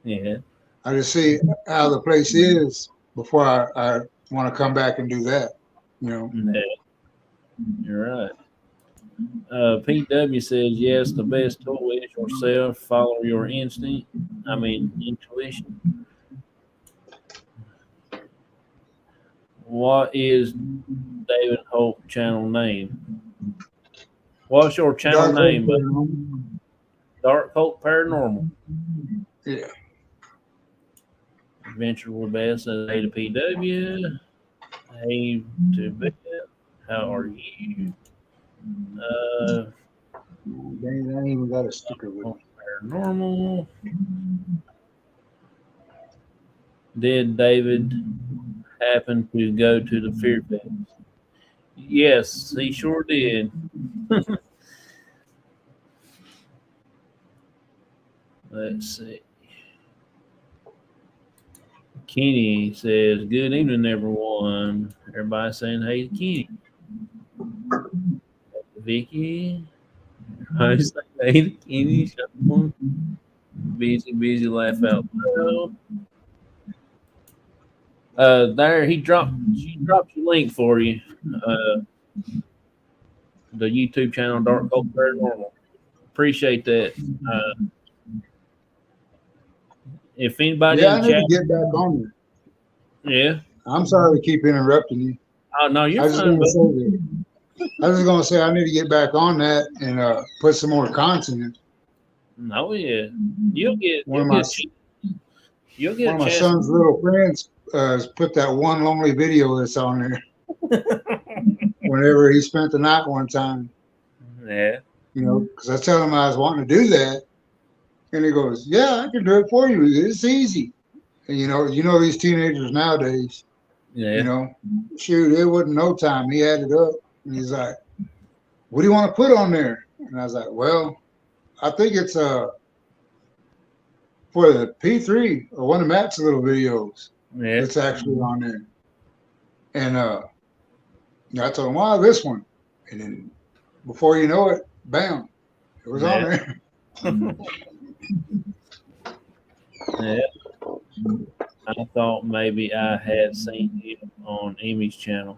Yeah. I just see how the place is before I want to come back and do that. You know, Yeah. You're right. PW says yes. The best tool is yourself. Follow your instinct. I mean intuition. What is David Hope channel name? What's your channel dark hope. name? Dark Hope Paranormal. Yeah. Adventure with Best says A to PW. Hey to Beth. How are you? Uh, Dang, I ain't even got a sticker with me. Paranormal. Did David happen to go to the Fear Fest? Yes, he sure did. Let's see. Kenny says, "Good evening, everyone." Everybody saying, "Hey, to Kenny." Vicky. I say, "Hey, to Kenny." Sean. Busy, laugh out loud. There, she dropped your link for you. Uh, the YouTube channel, Dark Cult Paranormal. Appreciate that. Uh, if anybody Yeah, in I the need chat, to get back on there. yeah. I'm sorry to keep interrupting you. Oh no, you're I was just fine, gonna but say that. I was just gonna say I need to get back on that and put some more content. no, yeah. You'll get One you'll of my get a ch- you'll one get of a my chance. son's little friends put that one lonely video that's on there whenever he spent the night one time. Yeah, You know, because I tell him I was wanting to do that, and he goes, "Yeah, I can do it for you. It's easy." And you know these teenagers nowadays. You yeah. know, shoot, it wasn't no time. He had it up, and he's like, "What do you want to put on there?" And I was like, "Well, I think it's for the P3 or one of Matt's little videos Yeah, that's actually on there." And I told him, "Why this one?" And then before you know it, bam, it was on yeah, there. yeah. I thought maybe I had seen him on Amy's channel.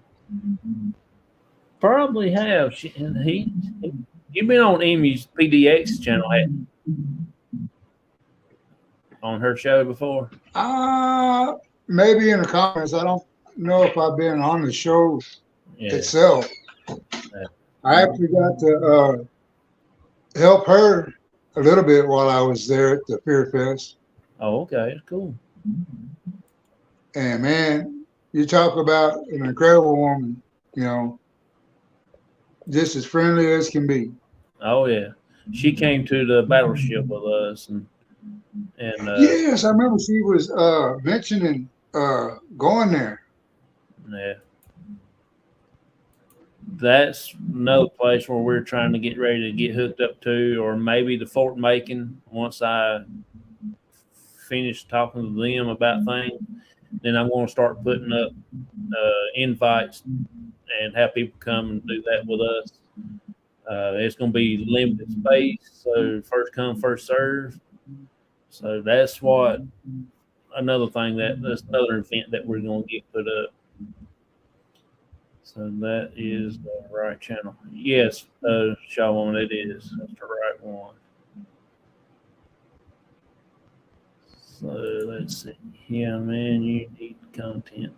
Probably have. You've been on Amy's PDX channel on her show before. Uh, Maybe in the comments. I don't know if I've been on the show Yeah. itself. Yeah. I actually got to help her a little bit while I was there at the Fear Fest. Oh, okay. Cool. And man, you talk about an incredible woman, you know, just as friendly as can be. Oh yeah. She came to the battleship with us and Yes, I remember she was mentioning going there. yeah. That's another place where we're trying to get ready to get hooked up to, or maybe the Fort Macon once I finish talking to them about things. Then I'm going to start putting up invites and have people come and do that with us. It's going to be limited space, so first come, first serve. So that's what another thing that's another event that we're going to get put up. So that is the right channel. Yes, Shalom, it is. That's the right one. So let's see. Yeah, man, you need content.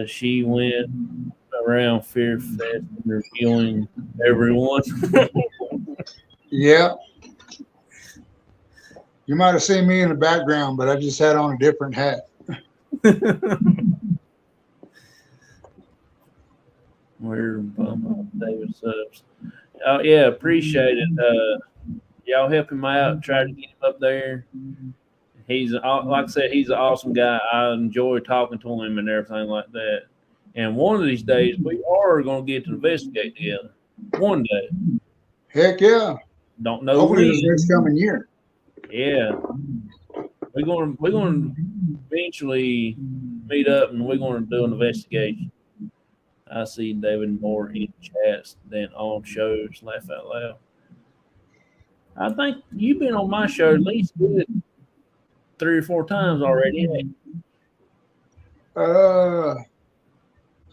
She went around Fear Fest interviewing everyone. Yeah, you might have seen me in the background, but I just had on a different hat. We're David subs. Oh yeah, appreciate it. Y'all help him out. Try to get him up there. He's like I said, he's an awesome guy. I enjoy talking to him and everything like that. And one of these days, we are going to get to investigate together. One day, Heck yeah. don't know Hopefully when. this next coming year. Yeah, we're going to eventually meet up, and we're going to do an investigation. I see David more in chats than on shows. Laugh out loud. I think you've been on my show at least good 3 or 4 times already. Uh,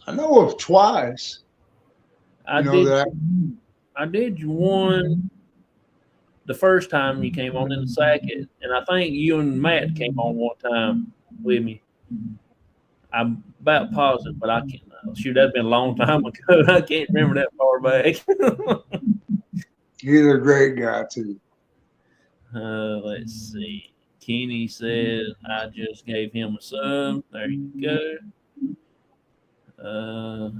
I know of twice. I You know did. that. I did one the first time you came on in the second, and I think you and Matt came on one time with me. I'm about positive, but I can't. Shoot, that's been a long time ago. I can't remember that far back. He's a great guy too. Let's see. Kenny said I just gave him a sub. There you go.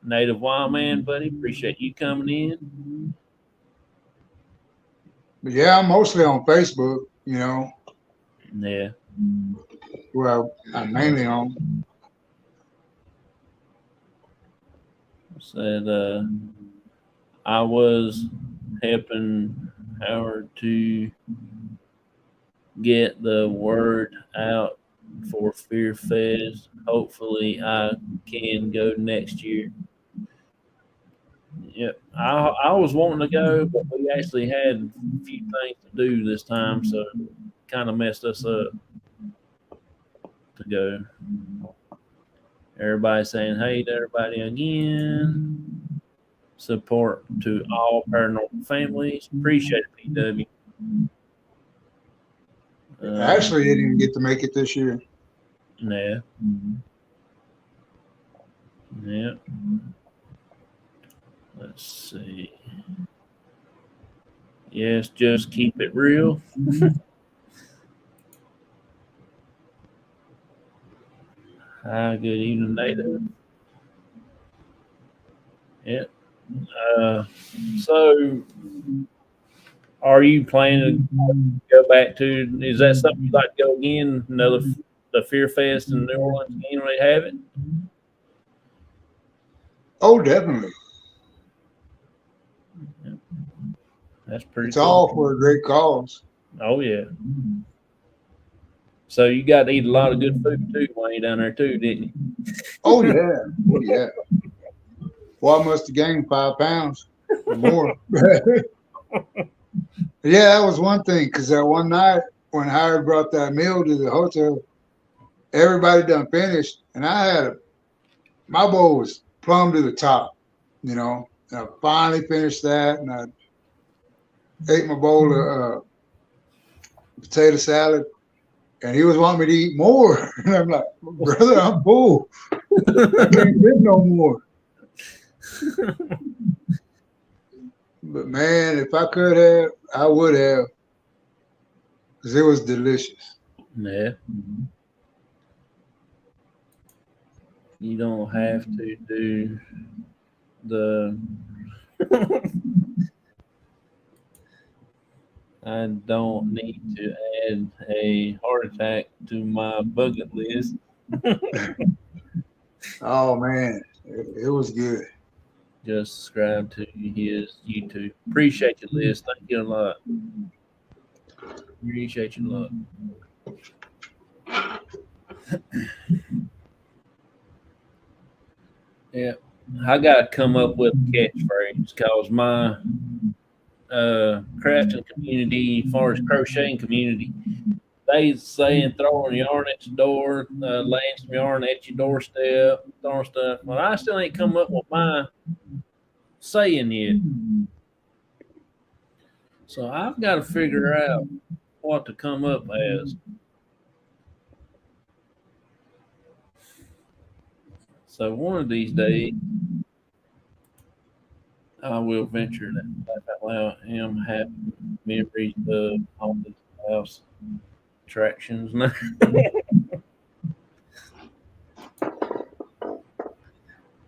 Native Wild Man, buddy. Appreciate you coming in. But yeah, I'm mostly on Facebook. You know, Yeah. well, I'm mainly on. Said I was helping Howard to get the word out for Fear Fest. Hopefully, I can go next year. Yep, I was wanting to go, but we actually had a few things to do this time, so kind of messed us up to go. Everybody saying hey to everybody again. Support to all paranormal families. Appreciate it, PW. I actually didn't even get to make it this year. Yeah. Yeah. Let's see. Yes, just keep it real. Hi, good evening, Native. Yep. So, are you planning to go back to? Is that something you'd like to go again? Another the Fear Fest in New Orleans again when they have it? Oh, definitely. That's pretty It's cool. all for a great cause. Oh yeah. So you got to eat a lot of good food too while you're down there too, didn't you? Oh yeah. Oh yeah. Well, I must have gained 5 pounds or more. Yeah, that was one thing. Because that one night when Howard brought that meal to the hotel, everybody done finished, and I had my bowl was plumb to the top. You know, and I finally finished that, and I ate my bowl of potato salad, and he was wanting me to eat more, and I'm like, brother, I'm full. I can't fit no more. But man, if I could have, I would have, because it was delicious. Yeah. You don't have to do the. I don't need to add a heart attack to my bucket list. Oh man, it was good. Just subscribe to his YouTube. Appreciate you, Liz. Thank you a lot. Appreciate you a lot. Yeah, I got to come up with a catchphrase because my crafting community, as far as crocheting community, they saying throwing yarn at your door, laying some yarn at your doorstep, throwing stuff. Well, I still ain't come up with my saying yet. So I've got to figure out what to come up as. So one of these days, I will venture that laugh out loud. Am happy memories of haunted house attractions.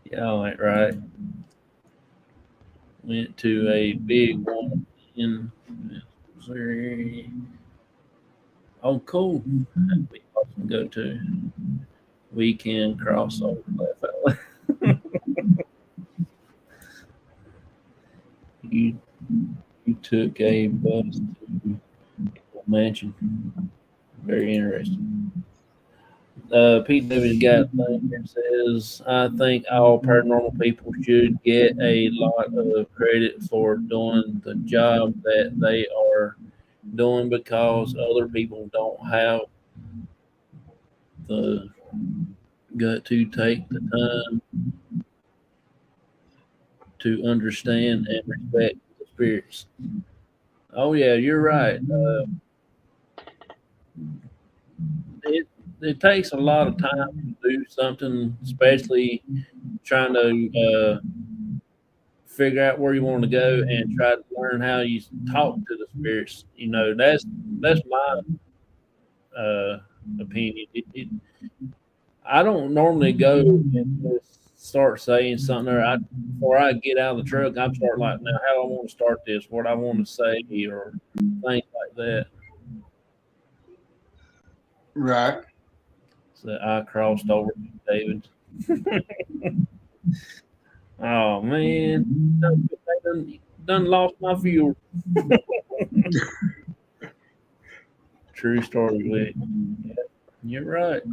Y'all ain't right. Went to a big one in Missouri. Oh, cool. That'd be awesome to go to. Weekend crossover. Laugh out loud. You you took a bus to mansion. Very interesting. Pete Davis got a thing that says, I think all paranormal people should get a lot of credit for doing the job that they are doing because other people don't have the gut to take the time to understand and respect the spirits. Oh, yeah, you're right. It, it takes a lot of time to do something, especially trying to figure out where you want to go and try to learn how you talk to the spirits. That's my uh, opinion. I don't normally go and just start saying something, before I get out of the truck. I'm starting like, now how do I want to start this? What I want to say or things like that. Right. So I crossed over to David. Oh man, done lost my viewer. True story, Wick. Yeah, you're right.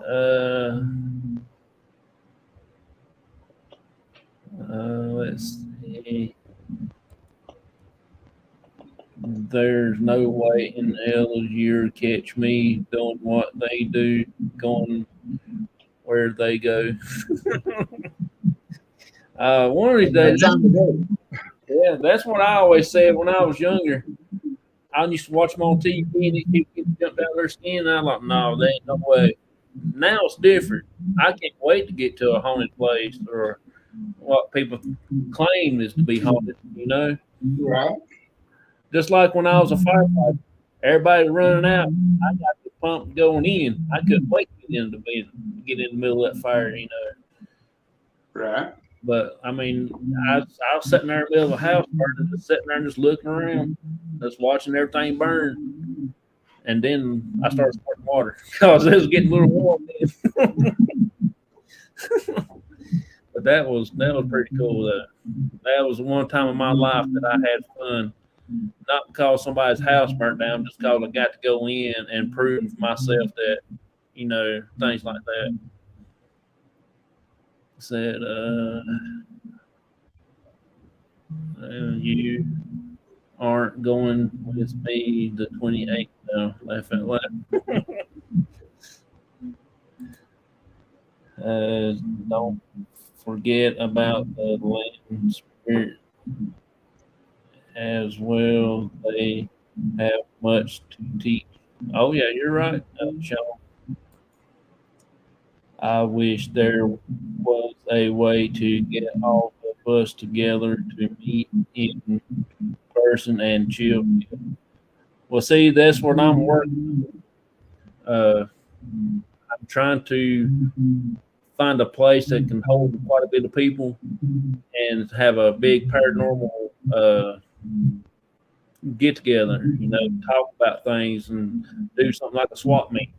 Uh, let's see. There's no way in hell you'll catch me doing what they do, going where they go. One of these That days, time of day. yeah, that's what I always said when I was younger. I used to watch them on TV and these people get jumped out of their skin. And I'm like, no, there ain't no way. Now it's different. I can't wait to get to a haunted place or what people claim is to be haunted, Right. Just like when I was a firefighter, everybody running out. I got the pump going in. I couldn't wait to get in the middle of that fire. Right. But I mean, I was sitting there in the middle of a house burning, just sitting there and just looking around, just watching everything burn. And then I started squirting water because it was getting a little warm. But that was pretty cool. That was one time in my life that I had fun. Not because somebody's house burnt down, just because I got to go in and prove myself that, things like that. Said, you aren't going with me the 28th now. Laugh out loud. Don't forget about the land spirit as well. They have much to teach. Oh yeah, you're right, Sean. I wish there was a way to get all of us together to meet in person and chill. Well, see, that's what I'm working. I'm trying to find a place that can hold quite a bit of people and have a big paranormal get together. Talk about things and do something like a swap meet,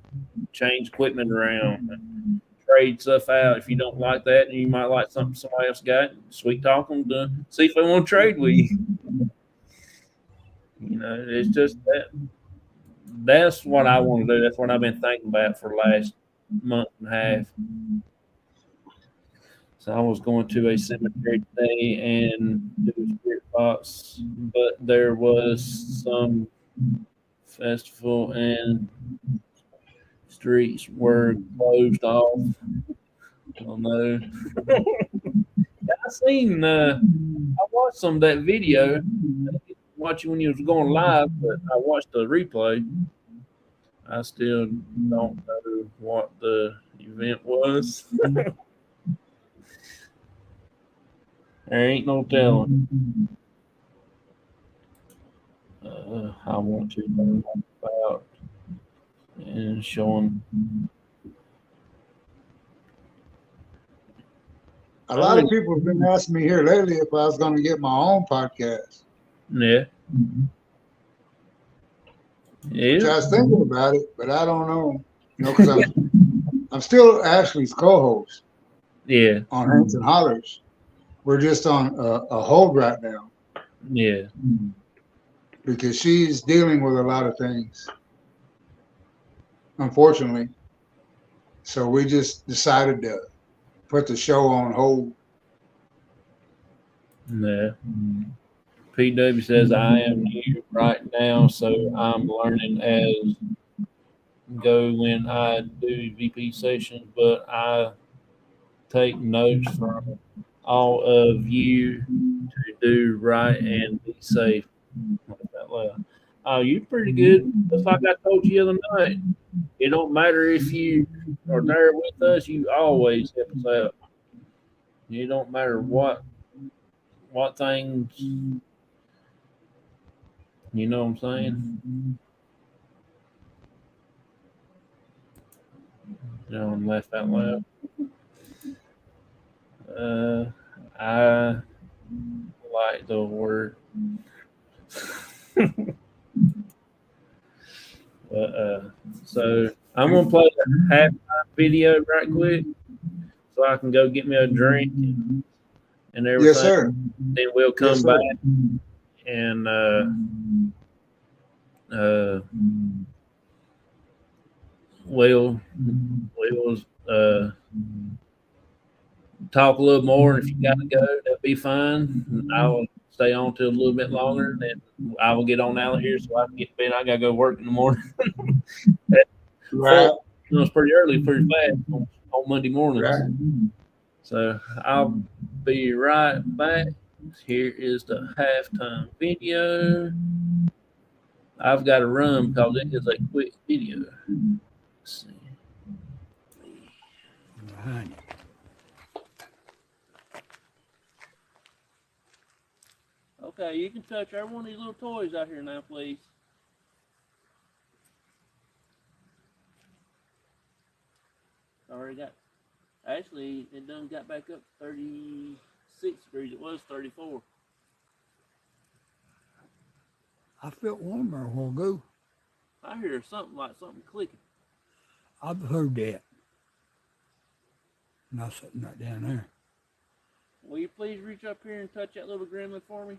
change equipment around, and trade stuff out. If you don't like that, and you might like something somebody else got, sweet talk them to see if they want to trade with you. It's just that. That's what I want to do. That's what I've been thinking about for the last month and a half. So I was going to a cemetery today and do a spirit box, but there was some festival and streets were closed off. Oh no! I watched some of that video. I didn't watch it when you was going live, but I watched the replay. I still don't know what the event was. There ain't no telling. I want to learn about and showing. A lot of people have been asking me here lately if I was going to get my own podcast. Yeah. Which I was thinking about it, but I don't know. Because I'm still Ashley's co-host. Yeah. On Hanks and Hollers. We're just on a hold right now. Yeah. because she's dealing with a lot of things, unfortunately. So we just decided to put the show on hold. Yeah. PW says I am new right now, so I'm learning as go when I do VP sessions, but I take notes from all of you to do right and be safe. Oh, you're pretty good. Just like I told you the other night. It don't matter if you are there with us, you always help us out. It don't matter what things, you know what I'm saying? John laughed out loud. I like the word. So I'm gonna play the halftime video right quick, so I can go get me a drink and Yes, everything. sir. Then we'll Yes, come sir. back and uh, we'll talk a little more. And if you got to go, that'll be fine. I'll stay on till a little bit longer. Then I will get on out of here so I can get to bed. I gotta go work in the morning. Right. It's pretty early, pretty fast on Monday mornings. Right. So I'll be right back. Here is the halftime video. I've got to run because it is a quick video. Let's see. Behind you. Okay, you can touch every one of these little toys out here now, please. Already got. Actually, it done got back up 36 degrees. It was 34. I felt warmer a while ago. I hear something like something clicking. I've heard that. And I was sitting right down there. Will you please reach up here and touch that little gremlin for me?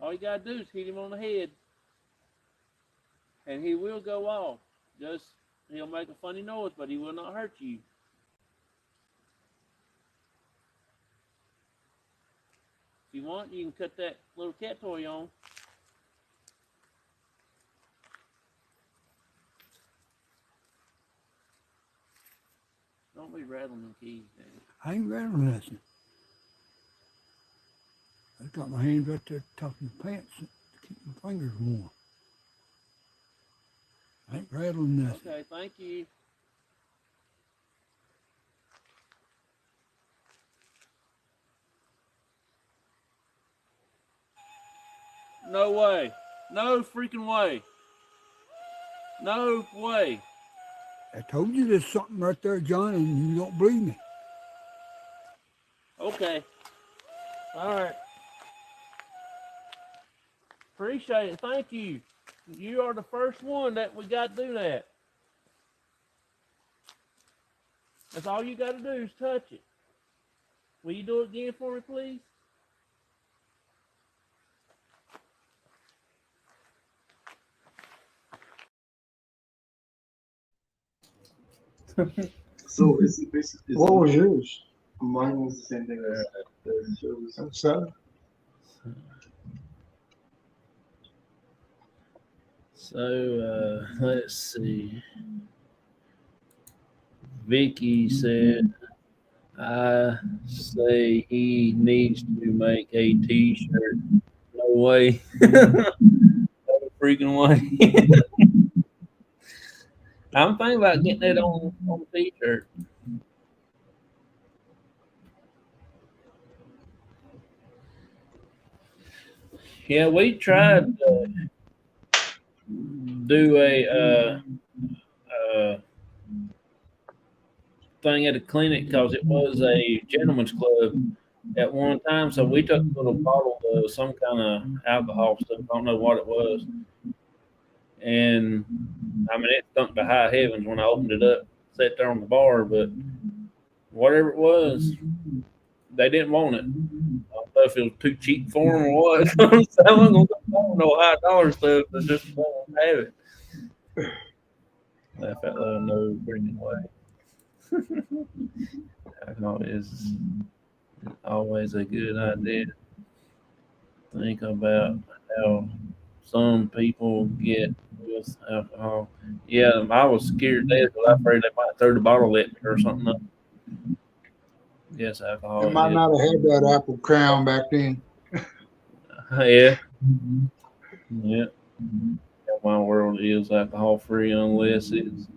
All you gotta do is hit him on the head, and he will go off. Just he'll make a funny noise, but he will not hurt you. If you want, you can cut that little cat toy on. Don't be rattling them keys, man. I ain't rattling nothing. I got my hands right there top of my pants to keep my fingers warm. I ain't rattling nothing. Okay, thank you. No way. No freaking way. No way. I told you there's something right there, John, and you don't believe me. Okay. All right. Appreciate it. Thank you. You are the first one that we got to do that. That's all you got to do is touch it. Will you do it again for me, please? So it's basically What was yours? mine was the same thing as the shows. 7. So let's see. Vicky said, I say he needs to make a t-shirt. No way. No freaking way. I'm thinking about getting it on a t-shirt. Yeah, we tried to do a thing at a clinic because it was a gentleman's club at one time. So we took a little bottle of some kind of alcohol stuff. I don't know what it was. And I mean, it stunk to high heavens when I opened it up, sat there on the bar. But whatever it was, they didn't want it. know if it was too cheap for them or what. I wasn't gonna buy no high dollar stuff that just don't have it. Laugh out loud, no bringing away. Alcohol is always a good idea. Think about how some people get with alcohol. Yeah, I was scared to death, but I afraid they might throw the bottle at me or something. Yes, alcohol. They might not have had that apple crown back then. Yeah. Yeah. My world is alcohol free unless it's.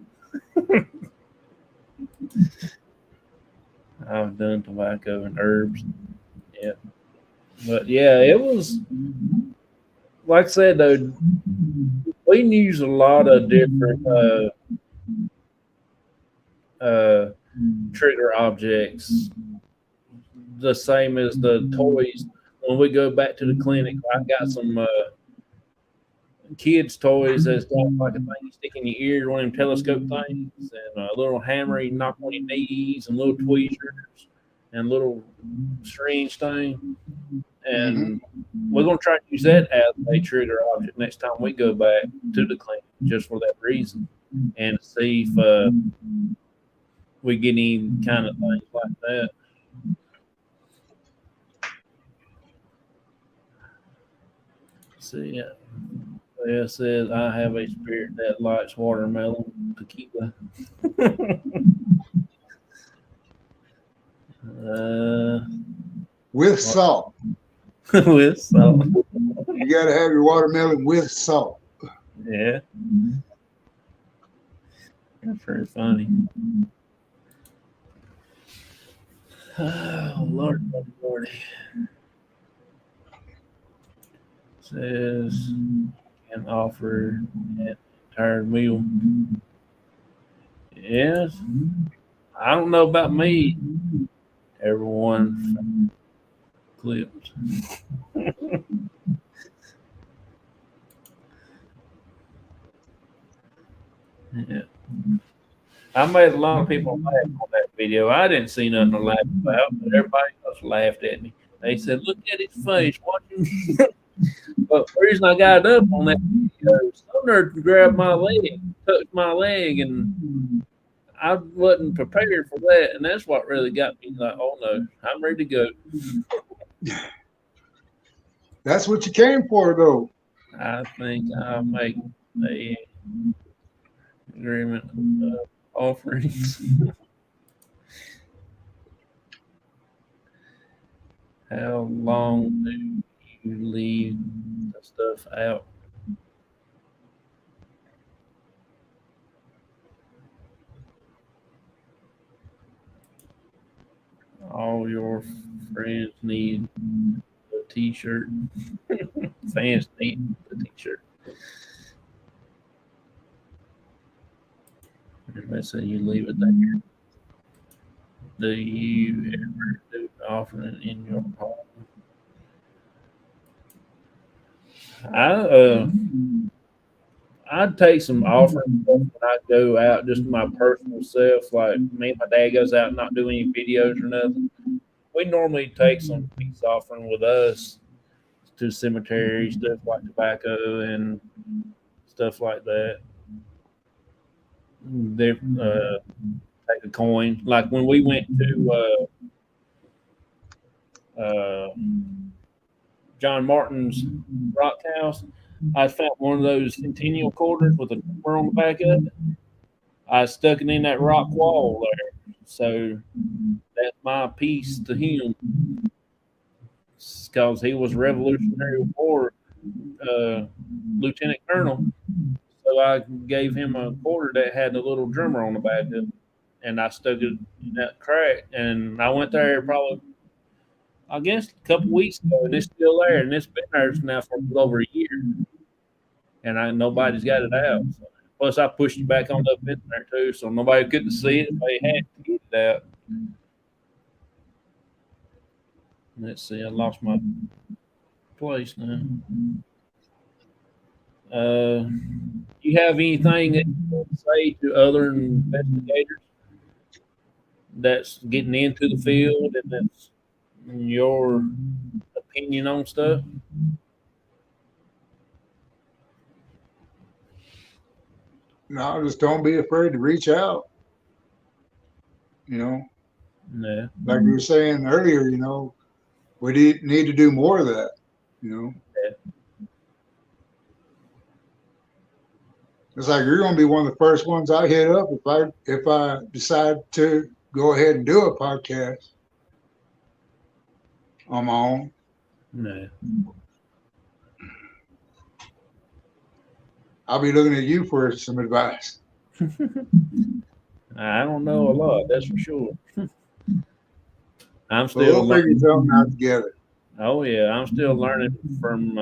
I've done tobacco and herbs. Yeah. But yeah, it was like I said though, we use a lot of different trigger objects, the same as the toys. When we go back to the clinic, I got some kids' toys that's got like a thing you stick in your ear, one of them telescope things, and a little hammer you knock on your knees, and little tweezers, and little strange thing. And we're gonna try to use that as a trigger object next time we go back to the clinic, just for that reason, and see if we get any kind of things like that. See, it says I have a spirit that likes watermelon tequila. With salt. With salt. You got to have your watermelon with salt. Yeah. That's very funny. Oh, Lord, Lordy. Says can offer an entire meal. Yes. I don't know about me. Everyone clips. Yeah. I made a lot of people laugh on that video. I didn't see nothing to laugh about, but everybody else laughed at me. They said, "Look at his face, watching." But the reason I got up on that video, Sumner grabbed my leg, touched my leg, and I wasn't prepared for that. And that's what really got me like, "Oh no, I'm ready to go." That's what you came for, though. I think I'll make a agreement offerings. How long do you leave the stuff out? All your friends need a t-shirt. Fans need the t-shirt. Let's say you leave it there. Do you ever do an offering in your home? I'd take some offerings when I go out, just my personal self. Like me and my dad goes out and not do any videos or nothing. We normally take some peace offering with us to cemeteries, stuff like tobacco and stuff like that. They take a coin. Like when we went to John Martin's rock house, I found one of those centennial quarters with a number on the back of it. I stuck it in that rock wall there. So that's my piece to him because he was Revolutionary War lieutenant colonel. So I gave him a quarter that had a little drummer on the back of it, and I stuck it in that crack. And I went there probably, I guess, a couple weeks ago, and it's still there, and it's been there now for over a year, and nobody's got it out. So, plus, I pushed it back on up in there too, so nobody couldn't see it. They had to get it out. Let's see, I lost my place now. You have anything that you want to say to other investigators that's getting into the field and that's in your opinion on stuff? No, just don't be afraid to reach out. You know, No. like you were saying earlier, you know, we need to do more of that. You know, it's like you're going to be one of the first ones I hit up if I decide to go ahead and do a podcast on my own. No. I'll be looking at you for some advice. I don't know a lot, that's for sure. I'm So we'll still figure learning. something out together. Oh yeah, I'm still learning from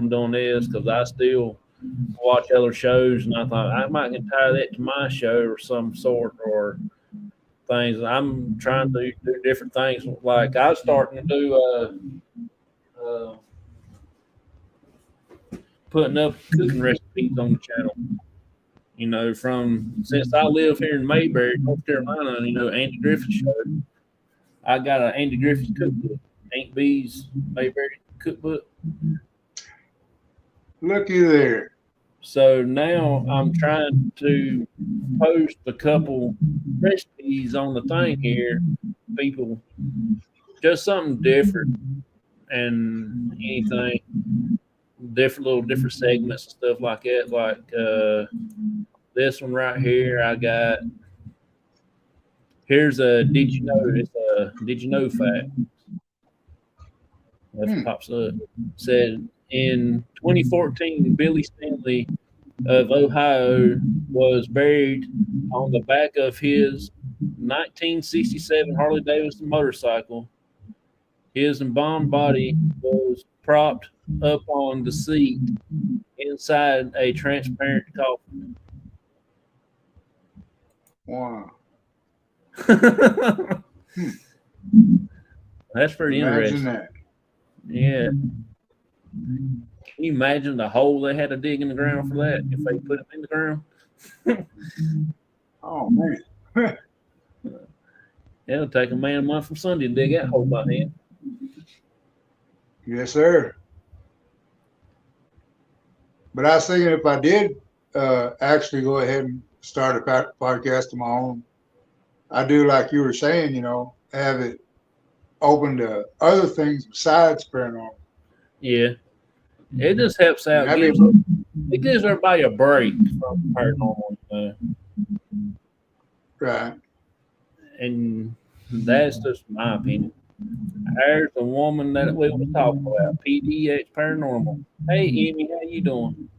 doing this because I still watch other shows, and I thought I might get tired of that to my show or some sort or things. I'm trying to do different things. Like I was starting to do putting up cooking recipes on the channel. You know, since I live here in Mayberry, North Carolina, you know, Andy Griffith show. I got an Andy Griffith cookbook, Aunt B's Mayberry cookbook. Looky there. So now I'm trying to post a couple recipes on the thing here. People, just something different and anything different segments and stuff like that. Like this one right here, I got. Here's a did you know? It's a did you know fact. That pops up. Said in 2014, Billy Stanley of Ohio was buried on the back of his 1967 Harley Davidson motorcycle. His embalmed body was propped up on the seat inside a transparent coffin. Wow. That's pretty Imagine interesting. that. Yeah. Can you imagine the hole they had to dig in the ground for that if they put it in the ground? Oh man. It'll take a man a month from Sunday to dig that hole by hand. Yes, sir. But I was thinking if I did actually go ahead and start a podcast of my own, I do like you were saying, you know, have it open to other things besides paranormal. Yeah. It just helps out. It gives everybody a break from paranormal. Right. And that's just my opinion. There's a woman that we were talking about, PDX Paranormal. Hey, Amy, how you doing?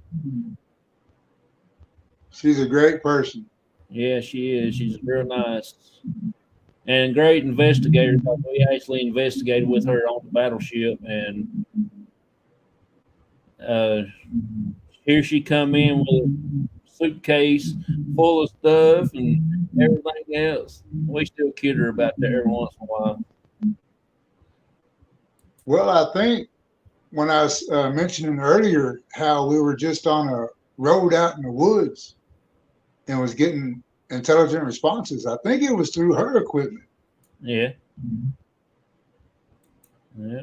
She's a great person. Yeah, she is. She's real nice. And great investigator. Because we actually investigated with her on the battleship, and here she come in with a suitcase full of stuff and everything else. We still kid her about that every once in a while. Well, I think when I was mentioning earlier how we were just on a road out in the woods and was getting intelligent responses, I think it was through her equipment. Yeah. Yeah.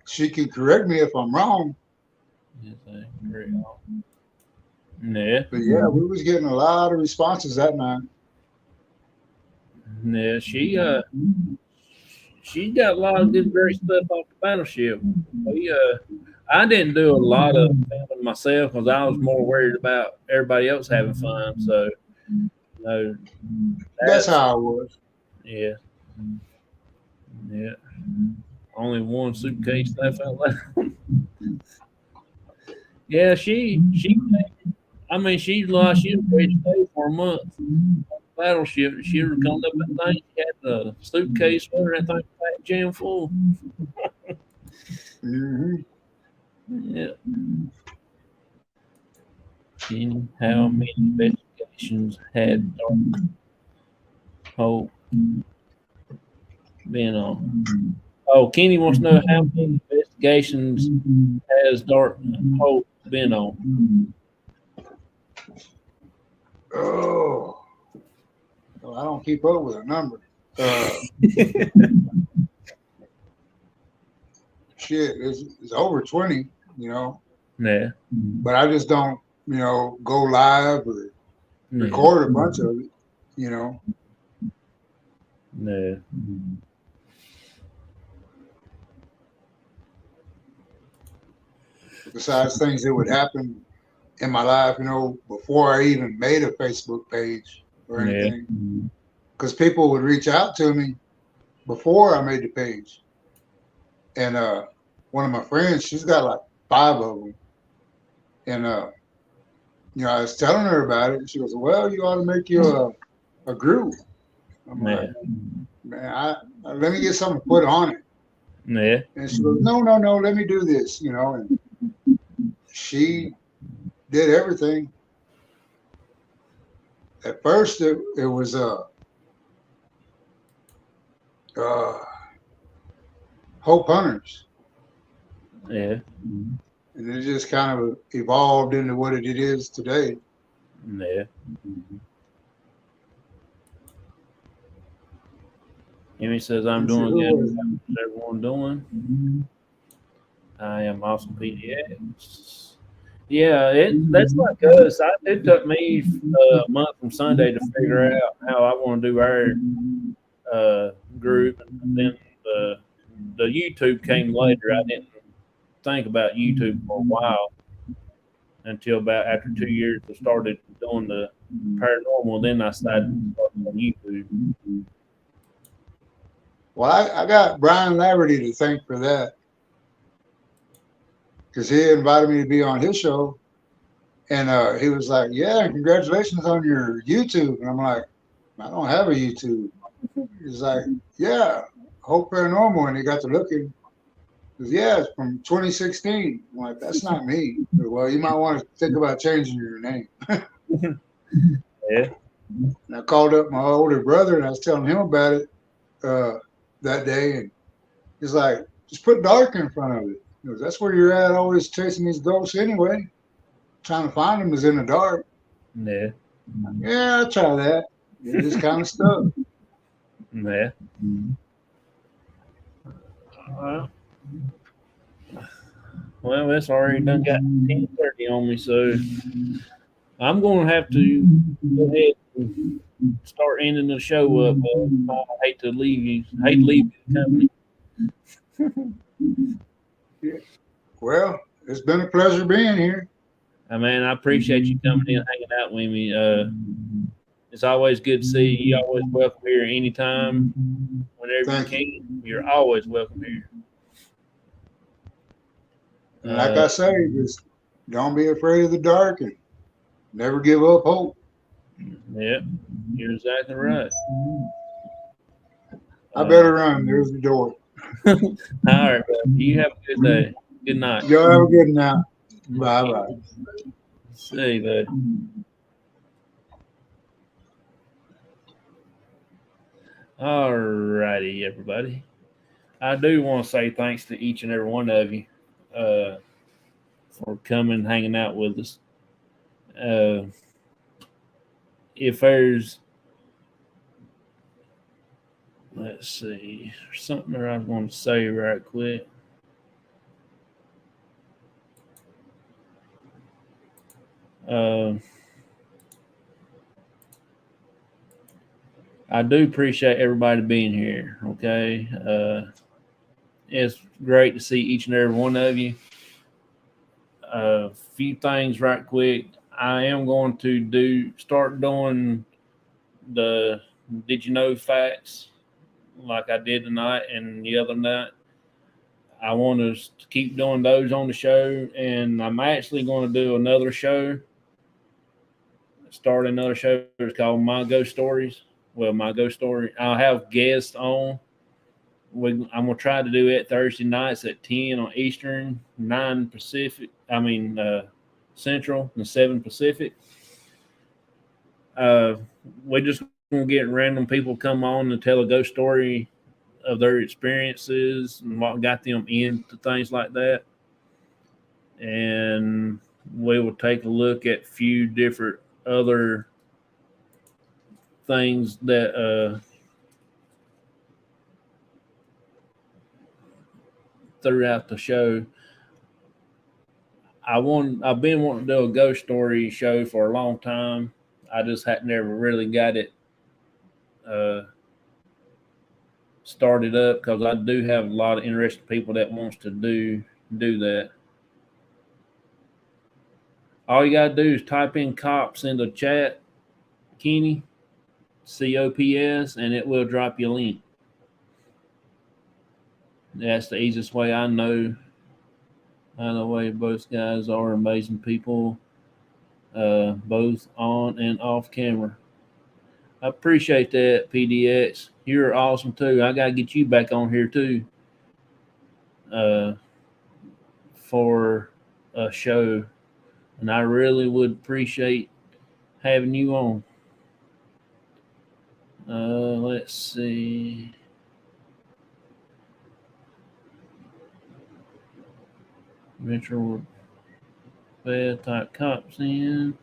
She can correct me if I'm wrong. Yeah. Yeah. But yeah, we was getting a lot of responses that night. Yeah, she got a lot of good great stuff off the battleship. I didn't do a lot of filming myself because I was more worried about everybody else having fun. So, That's how I was. Yeah. Yeah. Only one suitcase left out loud. Yeah, she was ready to stay for a month. Battleship. She would come up that thing. She had the suitcase with her, and that thing packed jam full. Mm-hmm. Yeah. Kenny, how many investigations had Dark Hope been on? Oh, Kenny wants to know how many investigations has Dark Hope been on? Oh. Well, I don't keep up with a number. shit, it's over 20, Yeah. but I just don't, go live or Yeah. record a bunch of it, Yeah. besides things that would happen in my life, before I even made a Facebook page or Yeah. anything. Because people would reach out to me before I made the page. And one of my friends, she's got like 5 of them. And, I was telling her about it. And she goes, well, you ought to make you a group. I'm Yeah. like, man, let me get something to put on it. Yeah. And she goes, no, let me do this, and she did everything. At first, it was Hope Hunters, Yeah. and it just kind of evolved into what it is today. Yeah. Amy says, I'm Let's see, doing who good. was it? How's everyone doing? I am awesome PDX. Yeah, that's like us. It took me a month from Sunday to figure out how I want to do our group, and then the YouTube came later. I didn't think about YouTube for a while until about after 2 years I started doing the paranormal. Then I started on YouTube. Well, I got Brian Laverty to thank for that, because he invited me to be on his show. And he was like, yeah, congratulations on your YouTube. And I'm like, I don't have a YouTube. He's like, yeah, Hope Paranormal. And he got to looking. He goes, yeah, it's from 2016. I'm like, that's not me. He goes, well, you might want to think about changing your name. Yeah. And I called up my older brother and I was telling him about it that day. And he's like, just put dark in front of it. He goes, that's where you're at, always chasing these ghosts anyway. Trying to find them is in the dark. Yeah. Yeah, I'll try that. It just kind of stuck. Yeah. Well, it's already done got 10:30 on me, so I'm going to have to go ahead and start ending the show up. I hate to leave you. Hate to leave the company. Well, it's been a pleasure being here. Man, I appreciate you coming in, hanging out with me. It's always good to see you. You're always welcome here anytime, whenever you Thank you. can. You're always welcome here. And like I say, just don't be afraid of the dark and never give up hope. Yep, you're exactly right. I better run. There's the door. All right, bro. You have a good day. Good night. Y'all have a good night. Bye bye. See you, bud. All righty, everybody. I do want to say thanks to each and every one of you for coming, hanging out with us. If there's, let's see, something that I want to say right quick. I do appreciate everybody being here. Okay, it's great to see each and every one of you. A few things right quick. I am going to start doing the did you know facts like I did tonight and the other night. I want us to keep doing those on the show, and I'm actually going to do another show. Start another show. It's called My Ghost Stories. Well, My Ghost Story. I'll have guests on. I'm gonna try to do it Thursday nights at 10 on Eastern, 9 Pacific. Central, and 7 Pacific. We're just gonna get random people come on and tell a ghost story of their experiences and what got them into things like that. And we will take a look at a few different other things that throughout the show. I've been wanting to do a ghost story show for a long time. I just had never really got it uh, started up because I do have a lot of interested people that wants to do that. All you gotta do is type in cops in the chat, Kenny, C.O.P.S, and it will drop you a link. That's the easiest way I know. I know way both guys are amazing people, both on and off camera. I appreciate that, PDX. You're awesome too. I gotta get you back on here too, for a show, and I really would appreciate having you on. Let's see. Venture bed type cops in.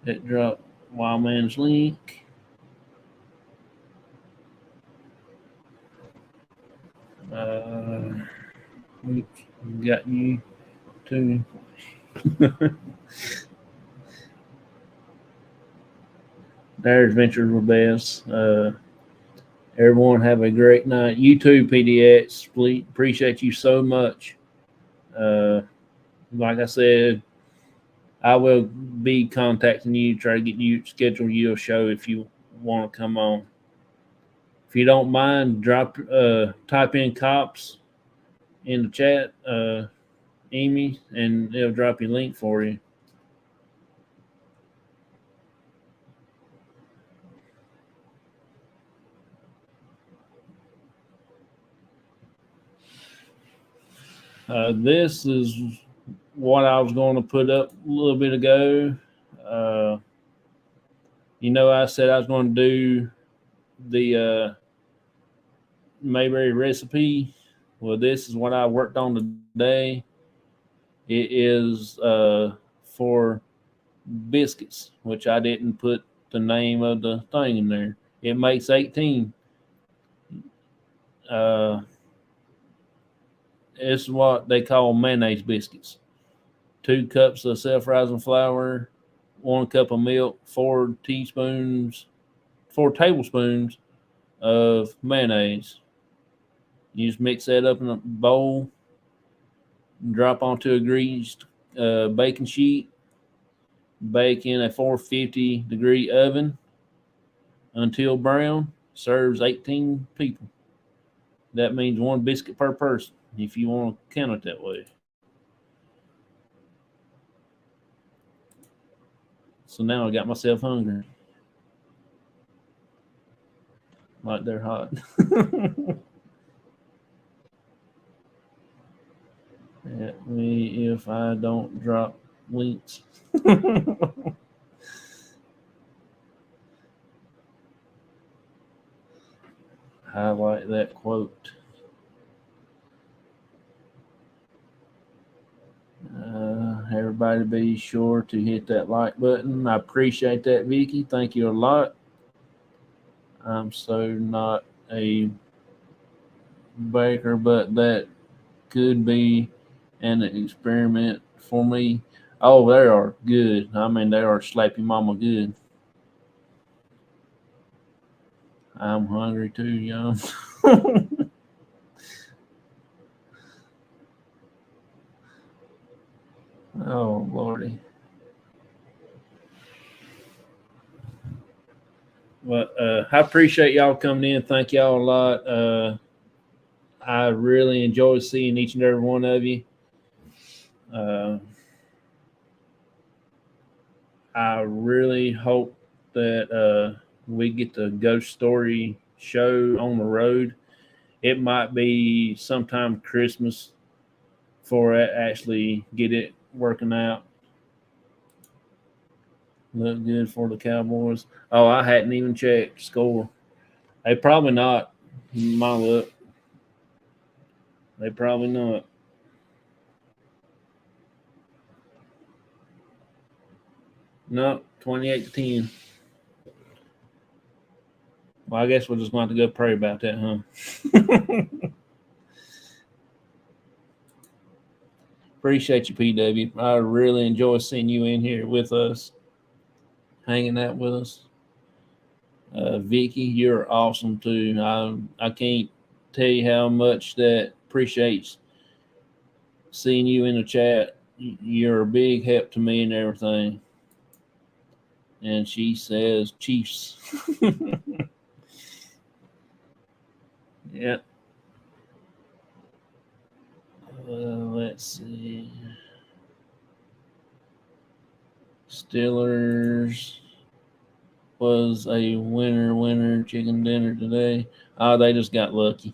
It dropped Wild Man's link. We got you too. There's Ventures with Bess. Everyone have a great night. You too, PDX. Appreciate you so much. Like I said, I will be contacting you, try to get you schedule you a show if you want to come on. If you don't mind, type in cops in the chat, Amy, and it'll drop your link for you. This is what I was going to put up a little bit ago. I said I was going to do the Mayberry recipe. Well, this is what I worked on today. It is for biscuits, which I didn't put the name of the thing in there. It makes 18. It's what they call mayonnaise biscuits. 2 cups of self-rising flour, 1 cup of milk, 4 tablespoons of mayonnaise. You just mix that up in a bowl, drop onto a greased baking sheet, bake in a 450-degree oven until brown. Serves 18 people. That means 1 biscuit per person, if you want to count it that way. So now I got myself hungry. Like they're hot. At me if I don't drop links. Highlight that quote. Everybody be sure to hit that like button. I appreciate that, Vicky. Thank you a lot. I'm so not a baker, but that could be an experiment for me. Oh, they are good. I mean, they are slap your mama good. I'm hungry too, young. Oh, Lordy. Well, I appreciate y'all coming in. Thank y'all a lot. I really enjoy seeing each and every one of you. I really hope that we get the ghost story show on the road. It might be sometime Christmas before I actually get it working out. Look good for the Cowboys. Oh, I hadn't even checked score. They probably not. My look. They probably not. No, 28-10. Well, I guess we're just going to have to go pray about that, huh? Appreciate you, PW. I really enjoy seeing you in here with us, hanging out with us. Vicky, you're awesome too. I can't tell you how much that appreciates seeing you in the chat. You're a big help to me and everything. And she says Chiefs. Yeah. Let's see. Steelers was a winner chicken dinner today. Oh, they just got lucky.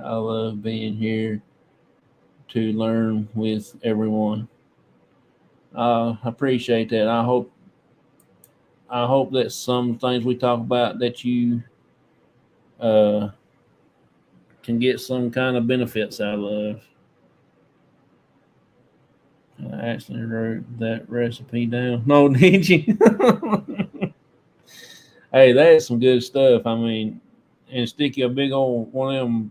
I love being here to learn with everyone. I appreciate that. I hope that some things we talk about that you can get some kind of benefits out of. I actually wrote that recipe down. No, did you? Hey, that's some good stuff. I mean, and stick you a big old one of them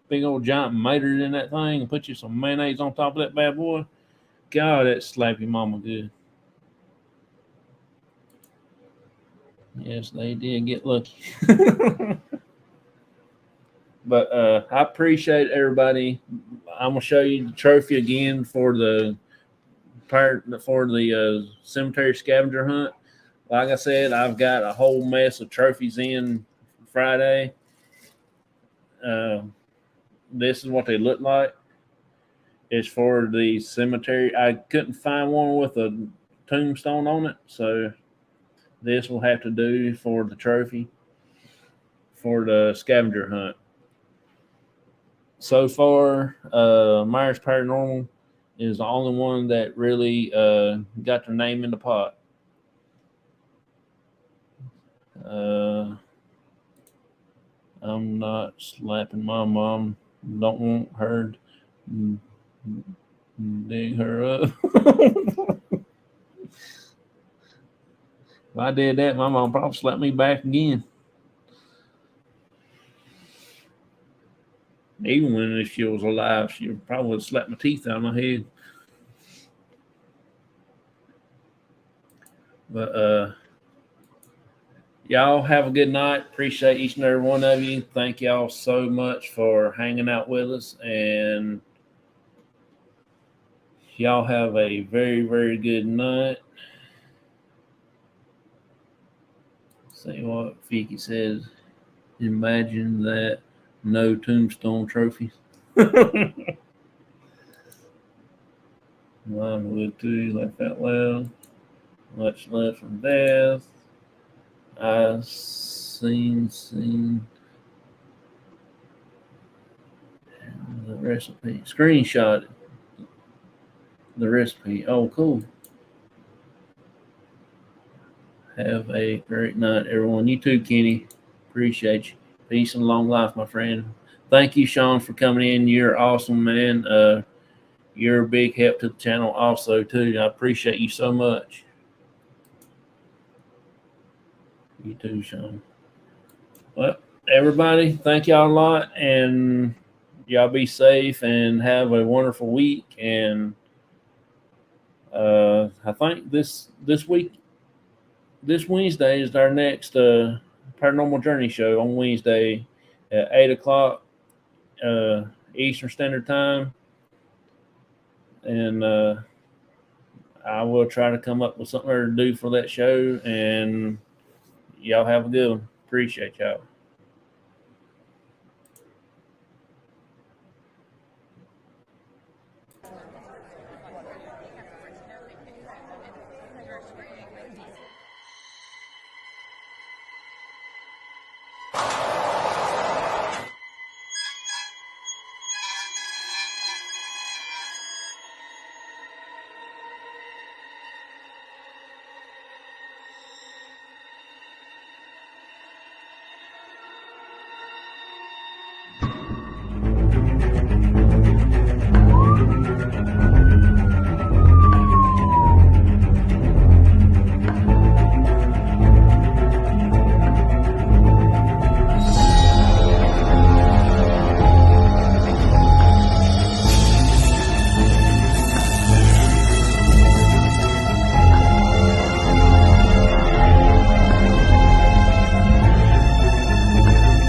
big old giant maters in that thing and put you some mayonnaise on top of that bad boy. God, that slap your mama good. Yes, they did get lucky. But I appreciate everybody. I'm gonna show you the trophy again for the cemetery scavenger hunt. Like I said, I've got a whole mess of trophies in Friday. This is what they look like. It's for the cemetery. I couldn't find one with a tombstone on it, so this will have to do for the trophy for the scavenger hunt. So far, Myers Paranormal is the only one that really got their name in the pot. I'm not slapping my mom. Don't want her to dig her up. If I did that, my mom probably slapped me back again. Even when if she was alive, she probably would slap my teeth out of my head. But y'all have a good night. Appreciate each and every one of you. Thank y'all so much for hanging out with us. And y'all have a very, very good night. See what Vicky says. Imagine that. No tombstone trophies. Mine would too. Laugh out loud. Much love from death. I've seen the recipe. Screenshot the recipe. Oh, cool. Have a great night, everyone. You too, Kenny. Appreciate you. Peace and long life, my friend. Thank you, Sean, for coming in. You're awesome, man. You're a big help to the channel also, too. I appreciate you so much. You too, Sean. Well, everybody, thank y'all a lot, and y'all be safe and have a wonderful week. And I think this Wednesday is our next Paranormal Journey show on Wednesday at 8 o'clock Eastern Standard Time, and I will try to come up with something to do for that show. And y'all have a good one. Appreciate y'all.